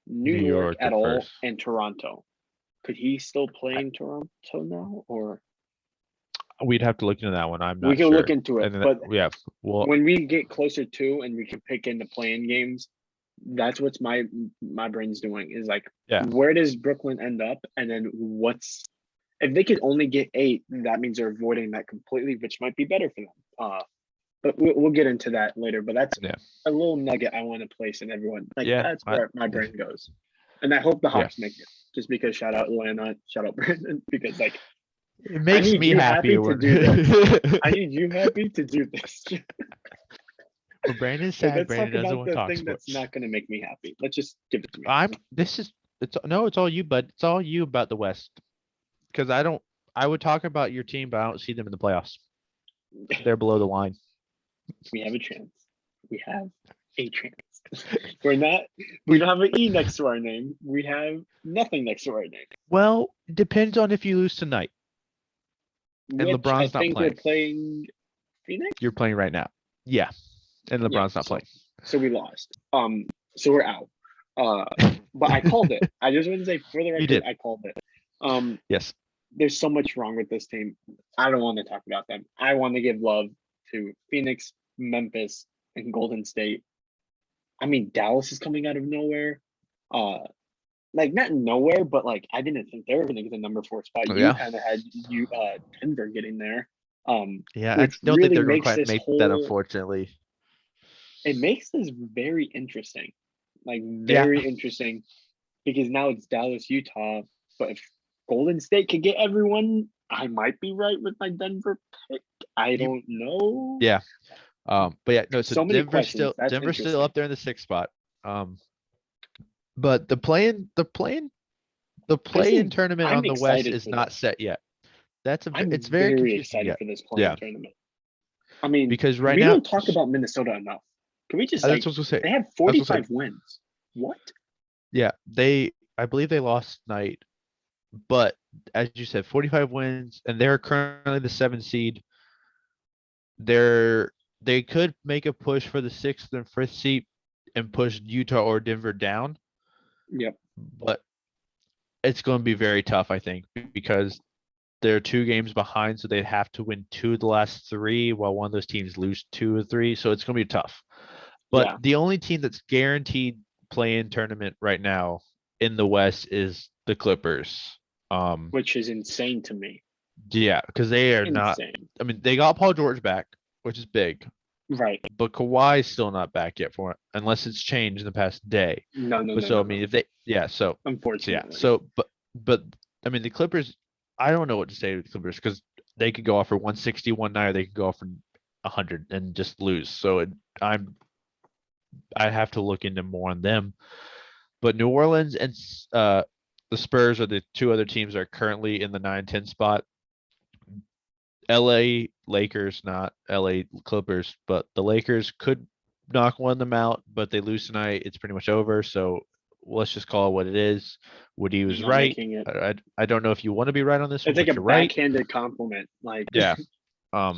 New New York York at at all first. and Toronto. Could he still play I, in Toronto now? Or we'd have to look into that one. I'm we not can look sure. into it. And then But yeah, well, when we get closer to and we can pick in the playing games, that's what's my brain's doing is like yeah, where does Brooklyn end up? And then what's if they could only get 8, that means they're avoiding that completely, which might be better for them. But we'll get into that later. But that's yeah, a little nugget I want to place in everyone. Like yeah. that's where my Yeah, brain goes, and I hope the yeah. Hawks make it. Just because shout out Atlanta, shout out Brandon, because like It I makes need me you happy happy to when do this. I need you happy to do this. when Brandon's But sad. let's Brandon talk doesn't about want to the talk thing that's sports. not going to make me happy. Let's just give it to me. I'm. This is. It's no. It's all you, bud. It's all you about the West because I don't. I would talk about your team, but I don't see them in the playoffs. They're below the line. We have a chance. We have a chance. We're not. We don't have an E next to our name. We have nothing next to our name. Well, depends on if you lose tonight and Which I LeBron's not think we're playing. playing Phoenix. You're playing right now. Yeah. and Yeah, LeBron's not playing. so we lost. So we're out. Uh, but I called it. I just want to say for the You record, did. I called it. Um, Yes. there's so much wrong with this team. I don't want to talk about them. I want to give love to Phoenix, Memphis, and Golden State. I mean, Dallas is coming out of nowhere. Uh, like not nowhere, but like I didn't think they were going to get the number 4 spot. Oh, You yeah. kind of had Denver getting there, Yeah. I which don't think really they're going to makes quite this make that, whole. unfortunately. It makes this very interesting, like Yeah. very interesting, because now it's Dallas, Utah. But if Golden State could get everyone, I might be right with my Denver pick. I You, don't know. yeah. But yeah, no, so So many questions. That's Denver's still interesting. up there in the 6th spot. But the This play-in is. tournament I'm on the West excited is for not this. set yet. It's I'm very very confusing excited yet. for this Yeah, playing tournament. I mean, because right we now, don't talk about Minnesota enough. Can we just that's like what I was gonna say. they have I was gonna say, 45 wins? What? yeah, I believe they lost tonight, but as you said, 45 wins, and they're currently the 7th seed. They're they could make a push for the 6th and 5th seed and push Utah or Denver down, Yep. but it's going to be very tough, I think, because they're 2 games behind, so they'd have to win 2 of the last 3, while one of those teams lose 2 or 3. So it's going to be tough. But Yeah. the only team that's guaranteed play-in tournament right now in the West is the Clippers. Which is insane to me. Yeah, because they are not. Insane. I mean, they got Paul George back, which is big, Right. but Kawhi's still not back yet for it, unless it's changed in the past day. No, no, But no, so no, I mean, no. if they, yeah, so yeah, Unfortunately. but I mean, the Clippers. I don't know what to say to the Clippers because they could go off for 160 one night, or they could go off for 100 and just lose. So I have to look into more on them. But New Orleans and the Spurs are the 2 other teams that are currently in the 9-10 spot. LA Lakers, not LA Clippers, but the Lakers could knock one of them out, but they lose tonight. It's pretty much over. So let's just call it what it is. Woody was I'm not right. making it. I don't know if you want to be right on this one, It's like a but you're right. backhanded compliment. Like, Yeah. yeah.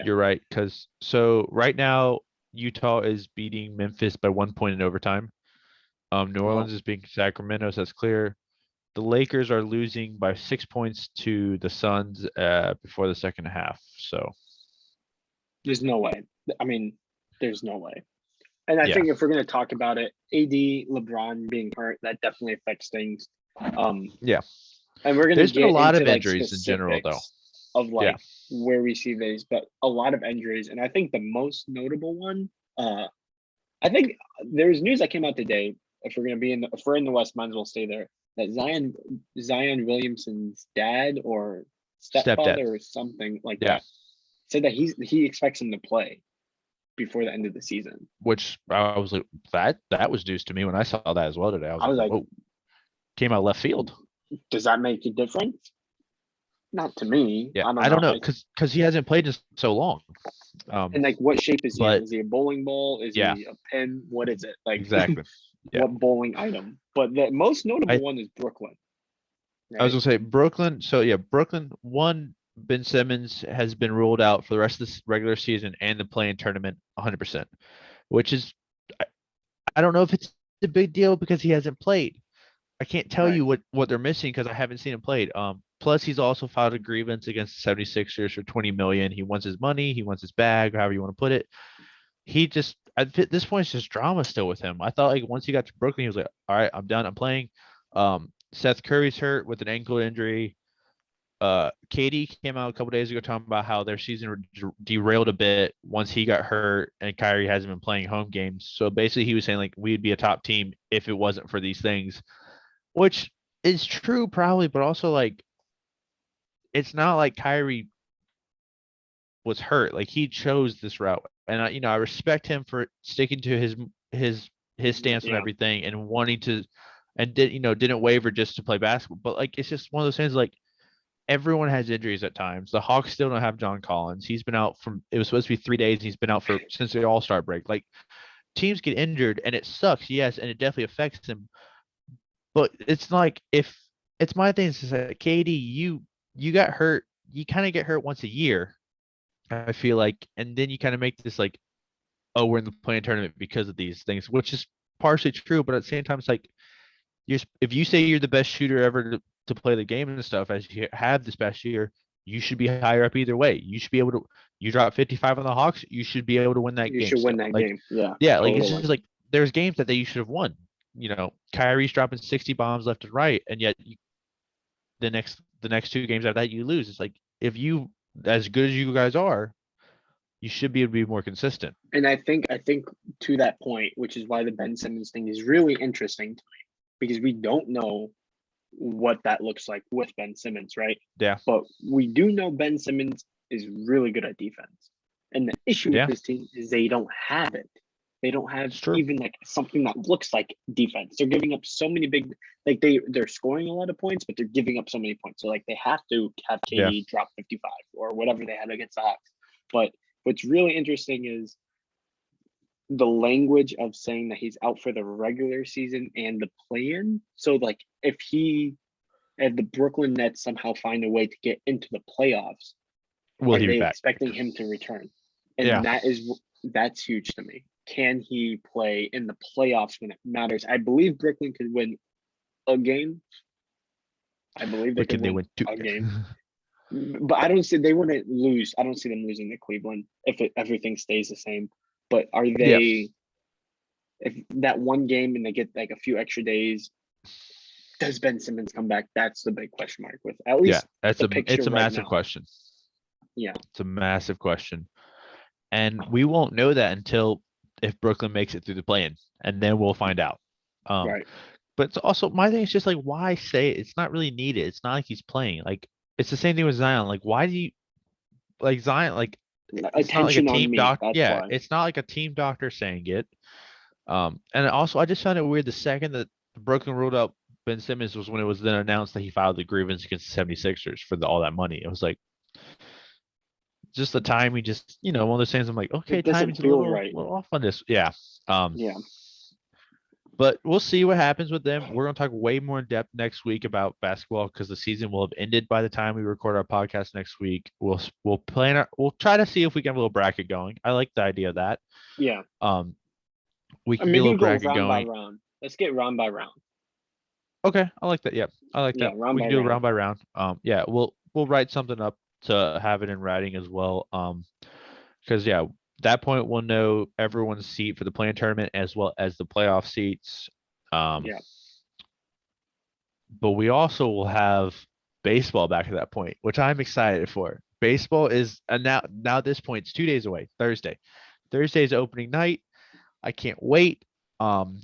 You're right. Because so right now, Utah is beating Memphis by 1 point in overtime. New Well, Orleans is beating Sacramento, so that's clear. The Lakers are losing by 6 points to the Suns before the second half. So there's no way. I mean, there's no way. And I yeah, think if we're gonna talk about it, AD, LeBron being hurt, that definitely affects things. yeah. And we're gonna There's been a get lot into of like injuries in general, though. specifics of Yeah, like where we see these, but a lot of injuries. And I think the most notable one, I think there's news that came out today. If we're gonna be if we're in the West, might as well stay there. That Zion Williamson's dad or stepdad. stepfather or something like Yeah, that said that he expects him to play before the end of the season. which I was like, that was news to me when I saw that as well today. I was I like, was like, whoa, came out left field. does that make a difference? Not to me. Yeah, I don't I don't know. know because he hasn't played in so long. And like, what shape is he in? But Is he a bowling ball? Is yeah, he a pin? What is it? Like, exactly. Yeah, what bowling item? But the most notable I one is Brooklyn, I was right? gonna say Brooklyn. So yeah, Brooklyn one. Ben Simmons has been ruled out for the rest of this regular season and the playing tournament 100%, which is I, I don't know if it's a big deal because he hasn't played. I can't tell Right. you what they're missing because I haven't seen him played. Plus he's also filed a grievance against the 76ers for 20 million. He wants his money, he wants his bag, however you want to put it. He just at this point it's just drama still with him. I thought like once he got to Brooklyn, he was like, all right, I'm done, I'm playing. Seth Curry's hurt with an ankle injury. Katie came out a couple days ago talking about how their season derailed a bit once he got hurt and Kyrie hasn't been playing home games. So basically, he was saying like we'd be a top team if it wasn't for these things, which is true probably, but also like it's not like Kyrie was hurt. Like he chose this route, and I respect him for sticking to his his stance on Yeah. everything and wanting to, and didn't waver just to play basketball. But like it's just one of those things like everyone has injuries at times. The Hawks still don't have John Collins. He's been out from it was supposed to be 3 days. And he's been out for since the All-Star break. Like teams get injured and it sucks, yes, and it definitely affects him. But it's like if it's my thing is that Katie, you got hurt. You kind of get hurt once a year. I feel like, and then you kind of make this like oh, we're in the playing tournament because of these things, which is partially true, but at the same time, it's like if you say you're the best shooter ever to play the game and stuff, as you have this past year, you should be higher up either way. You should be able to. You drop 55 on the Hawks, you should be able to win that You game should win still. that Like, game. Yeah, yeah, like it's totally. just like there's games that you should have won. Kyrie's dropping 60 bombs left and right, and yet the next two games after that you lose. It's like if you as good as you guys are, you should be able to be more consistent. And I think to that point, which is why the Ben Simmons thing is really interesting to me, because we don't know what that looks like with Ben Simmons, right? Yeah, But we do know Ben Simmons is really good at defense. And the issue with yeah, this team is they don't have it. They don't have it's true. even like something that looks like defense. They're giving up so many big, like they're scoring a lot of points, but they're giving up so many points. So like they have to have Yeah, KD drop 55 or whatever they had against the Hawks. But what's really interesting is the language of saying that he's out for the regular season and the play-in. So like if the Brooklyn Nets somehow find a way to get into the playoffs, will are he be they back? expecting him to return? And Yeah, that's huge to me. Can he play in the playoffs when it matters? I believe Brooklyn could win a game. I believe they but could can they win win two? a game. But I don't see they wouldn't lose. I don't see them losing to Cleveland if everything stays the same. But are Yeah, they if that one game and they get like a few extra days, does Ben Simmons come back? That's the big question mark with at yeah. least That's the a picture it's a right massive now. question. Yeah, It's a massive question, and we won't know that until if Brooklyn makes it through the play-in, and then we'll find out. Um, right. but it's also my thing is just like why say it? It's not really needed. It's not like he's playing. Like it's the same thing with Zion. Like why do you like Zion? Like it's not like a Attention on team me. doc. That's Yeah, why. it's not like a team doctor saying it. And also I just found it weird the second that Brooklyn ruled out Ben Simmons was when it was then announced that he filed the grievance against the 76ers for all that money. It was like just the timing, just one of those things. I'm like, okay, It doesn't timing's a feel little right. little off on this. Yeah. Um, Yeah. but we'll see what happens with them. We're gonna talk way more in depth next week about basketball because the season will have ended by the time we record our podcast next week. We'll try to see if we can have a little bracket going. I like the idea of that. Yeah. Um, we Or can get a maybe little go bracket round by going. round. Let's get round by round. Okay, I like that. Yeah, I like Yeah, that. round We by can do it round. round by round. Yeah, we'll write something up to have it in writing as well. Because yeah, that point we'll know everyone's seat for the play-in tournament as well as the playoff seats. Um, Yeah. but we also will have baseball back at that point, which I'm excited for. Baseball is and now at this point it's 2 days away. Thursday. Thursday's opening night. I can't wait. Um,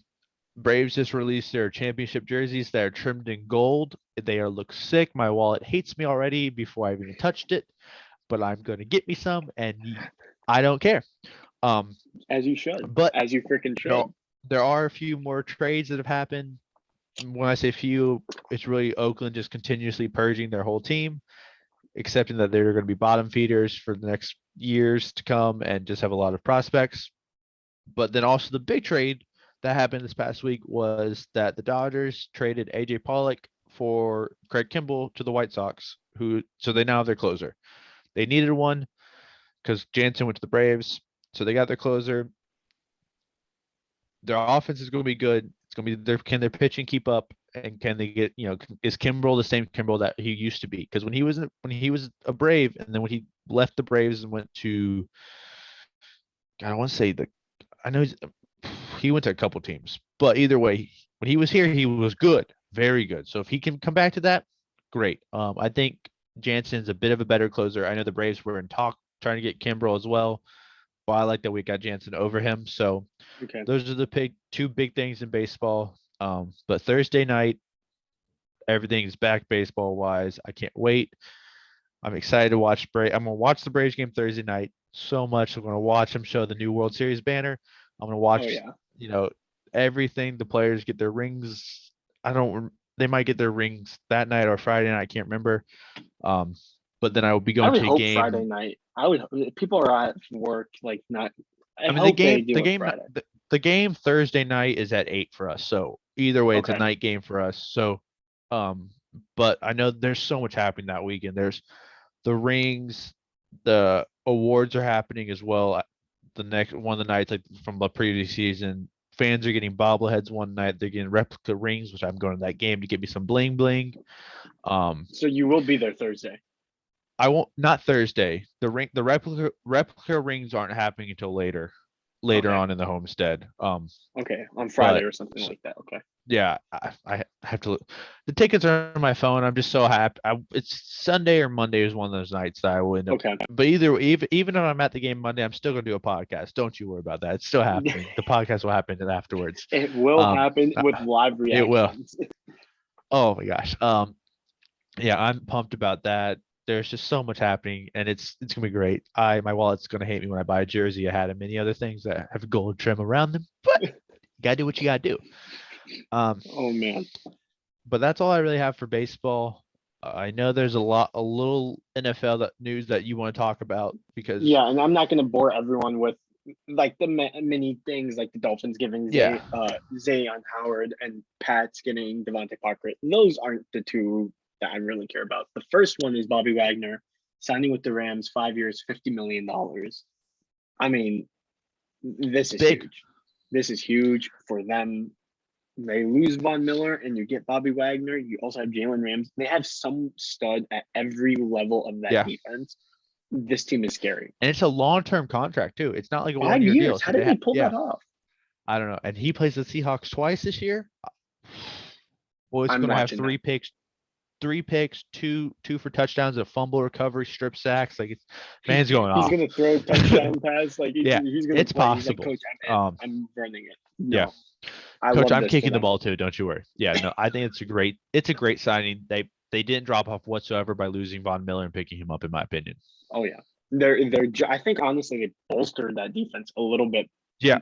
Braves just released their championship jerseys that are trimmed in gold. They are look sick. My wallet hates me already before I've even touched it, but I'm going to get me some, and I don't care. Um, As you should. but As you freaking there should. there are a few more trades that have happened. When I say few, it's really Oakland just continuously purging their whole team, accepting that they're going to be bottom feeders for the next years to come and just have a lot of prospects. But then also the big trade that happened this past week was that the Dodgers traded AJ Pollock for Craig Kimbrell to the White Sox, so they now have their closer. They needed one because Jansen went to the Braves, so they got their closer. Their offense is going to be good. It's going to be can their pitching keep up, and can they get is Kimbrell the same Kimbrell that he used to be? Because when he was a Brave, and then when he left the Braves and went to, God, I want to say I know he went to a couple teams, but either way, when he was here, he was good, very good. So if he can come back to that, great. I think Jansen's a bit of a better closer. I know the Braves were in talk trying to get Kimbrel as well, but I like that we got Jansen over him. So Okay. those are the two big things in baseball. But Thursday night, everything's back baseball wise. I can't wait. I'm excited to watch I'm gonna watch the Braves game Thursday night so much. I'm gonna watch them show the new World Series banner. I'm gonna Oh watch, yeah. you know, everything. The players get their rings. I don't. They might get their rings that night or Friday night. I can't remember. Um, but then I will be I going would to a hope Friday game. night. I would people are at work like not I I mean, the hope they game, do the it game, Friday. the game Thursday night is at 8 for us. So either way, it's a Okay. night game for us. So, um, but I know there's so much happening that weekend. There's the rings, the awards are happening as well. the next one of the nights like from the previous season. Fans are getting bobbleheads one night. They're getting replica rings, which I'm going to that game to get me some bling bling. So you will be there Thursday. I won't not Thursday. The replica rings aren't happening until later Okay. on in the homestead. Okay, on Friday But or something like that. Okay. yeah, I have to look. The tickets are on my phone. I'm just so happy. It's Sunday or Monday is one of those nights that I will end up. Okay. But even if I'm at the game Monday, I'm still gonna do a podcast. Don't you worry about that. It's still happening. The podcast will happen afterwards. It will happen with live It will. reactions. Oh my gosh. Yeah, I'm pumped about that. There's just so much happening, and it's gonna be great. My wallet's gonna hate me when I buy a jersey, a hat, and many other things that have gold trim around them. But you gotta do what you gotta do. Oh man. But that's all I really have for baseball. I know there's a little NFL news that you want to talk about because Yeah, and I'm not going to bore everyone with like the many things like the Dolphins giving yeah, Zayon Howard and Pats getting Devontae Parker. Those aren't the two that I really care about. The first one is Bobby Wagner signing with the Rams, 5 years, $50 million. I mean, this is big. huge. This is huge for them. They lose Von Miller and you get Bobby Wagner. You also have Jalen Rams. They have some stud at every level of that Yeah, defense. This team is scary. and it's a long-term contract too. It's not like a 5 one-year deal. years. How So did they pull that off? I don't know. And he plays the Seahawks twice this year. Well, it's I'm going to have watching three picks, two for touchdowns, a fumble recovery, strip sacks. Like man's going He's off. gonna throw touchdown pass. Like Yeah, he's gonna it's play. He's like, possible. Coach, I'm in. I'm running it. No, Yeah. I Coach, love I'm this for kicking the them. ball too. Don't you worry. Yeah, no, I think it's a great signing. They didn't drop off whatsoever by losing Von Miller and picking him up, in my opinion. Oh yeah, they're. I think honestly they bolstered that defense a little bit. Yeah,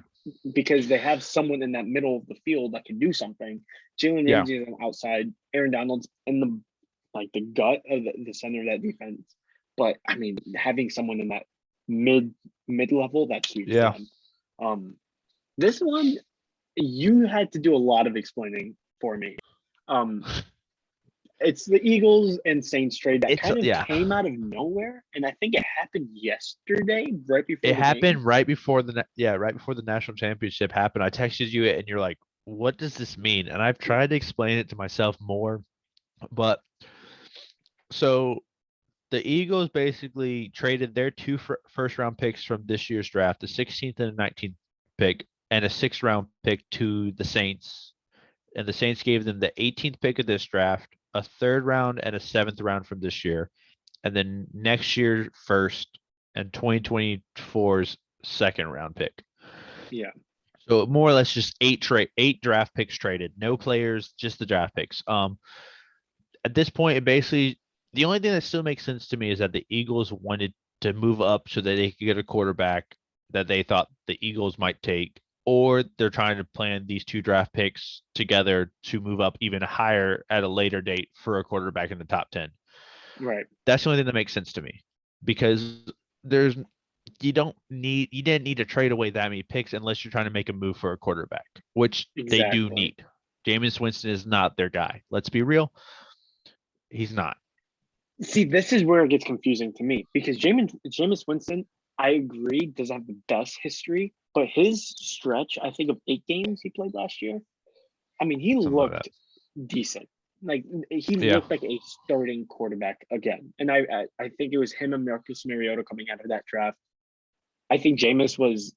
because they have someone in that middle of the field that can do something. Jalen Yeah. Ramsey is on the outside. Aaron Donald's in the gut of the center of that defense. But I mean, having someone in that mid level, that's huge Yeah. for them. This one, you had to do a lot of explaining for me. It's the Eagles and Saints trade that kind of came out of nowhere, and I think it happened yesterday, right before It the happened game. right before the national championship happened. I texted you it, and you're like, "What does this mean?" And I've tried to explain it to myself more, but so the Eagles basically traded their two first round picks from this year's draft, the 16th and the 19th pick, and a 6th round pick to the Saints. And the Saints gave them the 18th pick of this draft, a 3rd round, and a 7th round from this year. And then next year, first, and 2024's 2nd round pick. Yeah. So more or less just 8 draft picks traded. No players, just the draft picks. At this point, it basically the only thing that still makes sense to me is that the Eagles wanted to move up so that they could get a quarterback that they thought the Eagles might take, or they're trying to plan these 2 draft picks together to move up even higher at a later date for a quarterback in the top 10. Right. That's the only thing that makes sense to me because you didn't need to trade away that many picks unless you're trying to make a move for a quarterback, which they do need. Jameis Winston is not their guy. Let's be real. He's not. See, this is where it gets confusing to me because Jameis Winston, I agree, doesn't have the best history, but his stretch, I think, of 8 games he played last year, I mean, he looked decent. Like he looked like a starting quarterback again. And I think it was him and Marcus Mariota coming out of that draft. I think Jameis was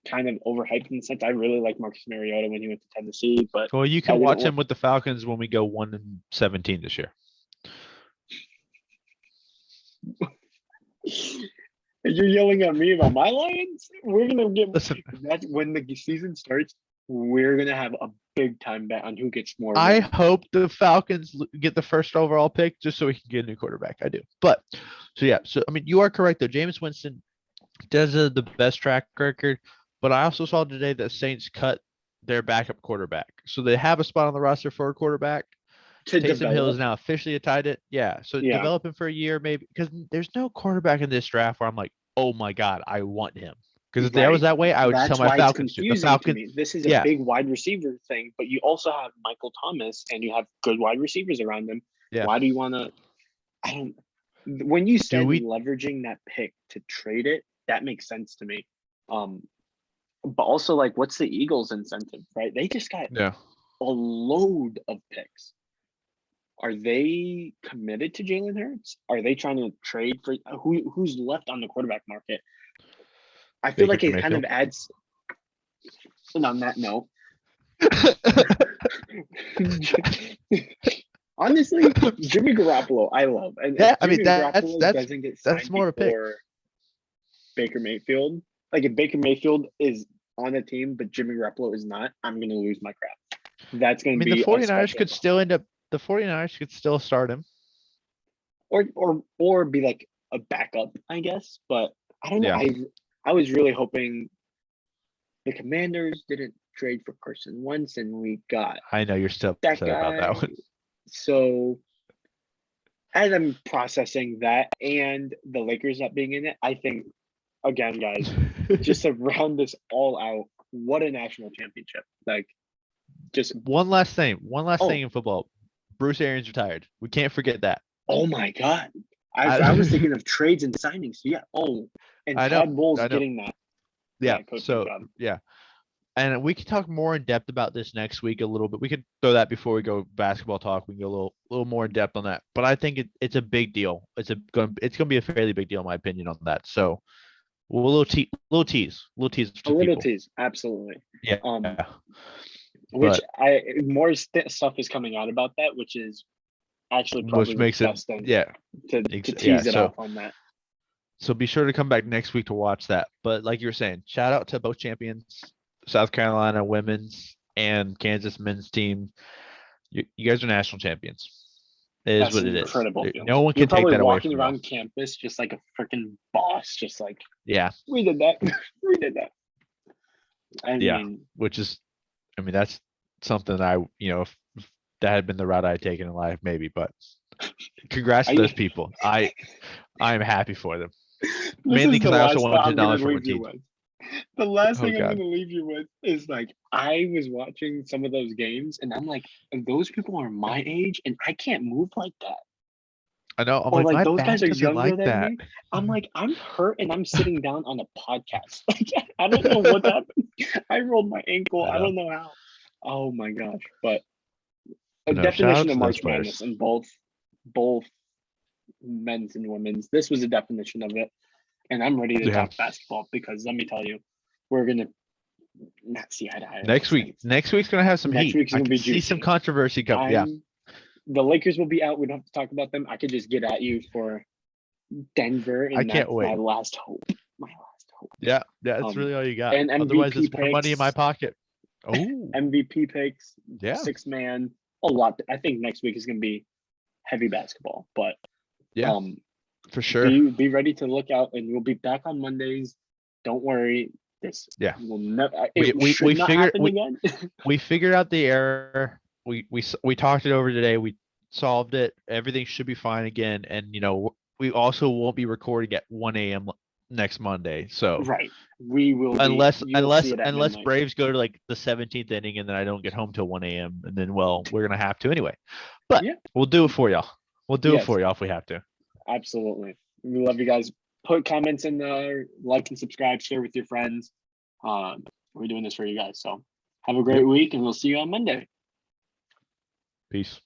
kind of overhyped in the sense I really like Marcus Mariota when he went to Tennessee, but well, you can watch him with the Falcons when we go 1-17 this year. You're yelling at me about my Lions? We're gonna get Listen, when the season starts. We're gonna have a big time bet on who gets more. I hope the Falcons get the first overall pick just so we can get a new quarterback. I do, but so I mean, you are correct though. Jameis Winston does the best track record, but I also saw today that Saints cut their backup quarterback, so they have a spot on the roster for a quarterback. Taysom Hill is now officially a tight end. Yeah, so develop him for a year maybe because there's no quarterback in this draft where I'm like, oh my god, I want him. Because if that was that way, I would just tell my Falcons to. The Falcons. This is a big wide receiver thing, but you also have Michael Thomas and you have good wide receivers around him. Yeah. Why do you want to? I don't. When you said leveraging that pick to trade it, that makes sense to me. But also, like, what's the Eagles' incentive, right? They just got Yeah. a load of picks. Are they committed to Jalen Hurts? Are they trying to trade for who's left on the quarterback market? I feel like Baker it kind of Mayfield. adds. And on that note, honestly, Jimmy Garoppolo, I love, and Yeah, if I mean Jimmy Garoppolo doesn't get that's signed more of a pick. before Baker Mayfield, like if Baker Mayfield is on a team but Jimmy Garoppolo is not, I'm gonna lose my crap. That's I gonna mean, the be a 49ers special could still end up. The 49ers could still start him. or be like a backup, I guess. But I don't know. Yeah. I was really hoping the Commanders didn't trade for Carson Wentz, and we got I know you're still that upset about guy. that one. So as I'm processing that and the Lakers not being in it, I think again, guys, just to round this all out, what a national championship! Like, just One last thing. One last thing oh in football. Bruce Arians retired. We can't forget that. oh my god, I was I thinking of trades and signings. Yeah. Oh, and I know. Todd Bowles I know. getting that Yeah. coaching So job. yeah. And we can talk more in depth about this next week a little bit. We could throw that before we go basketball talk. We can go a little more in depth on that. But I think it's a big deal. It's gonna be a fairly big deal in my opinion on that. So we'll little tease A to little people. tease, absolutely. Yeah. Which But more stuff is coming out about that, which is actually which probably makes the it best thing yeah. to Yeah. tease it off on that. So be sure to come back next week to watch that. But like you were saying, shout out to both champions, South Carolina women's and Kansas men's team. You guys are national champions. It is That's what an it is. incredible feeling. No one You're can take probably that away walking from y'all. around campus just like a freaking boss, just like Yeah. we did that. We did that. I Yeah. mean, Which is, I mean, that's something if that had been the route I had taken in life, maybe. But congrats to those people. I'm happy for them. this Mainly is the because I also last wanted thought to I'm gonna acknowledge from a leave you team. with. The last Oh thing I'm God. gonna leave you with is like I was watching some of those games and I'm like, those people are my age and I can't move like that. I know. I'm Or like, like my those back guys are doesn't younger like than that. me. I'm like, I'm hurt and I'm sitting down on a podcast. Like, I don't know what happened. I rolled my ankle. I I know. don't know how. Oh my gosh. But a No, shout out definition of to those March Madness players. in both men's and women's. This was a definition of it. And I'm ready to Yeah. talk basketball because let me tell you, we're gonna not see eye to eye. Next week's gonna have some Next heat. week's I gonna can be see some juicy. controversy come. Yeah. The Lakers will be out. We don't have to talk about them. I could just get at you for Denver, and I can't that's my wait. last hope. My last hope. Yeah, that's really all you got. And Otherwise, MVP it's more money in my picks. pocket. Oh, MVP picks. yeah, 6-man. A lot. I think next week is gonna be heavy basketball, but yeah, for sure. be ready to look out, and we'll be back on Mondays. Don't worry. This Yeah, will never. we It we should we not figured happen again. we figured out the error. We talked it over today. We solved it. Everything should be fine again. And we also won't be recording at 1 a.m. next Monday. So Right. We will be. unless You'll unless see it at unless midnight. Braves go to like the 17th inning and then I don't get home till 1 a.m. and then we're gonna have to anyway. But Yeah. we'll do it for y'all. We'll do it Yes. for y'all if we have to. Absolutely. We love you guys. Put comments in there, like and subscribe, share with your friends. We're doing this for you guys. So have a great week and we'll see you on Monday. Peace.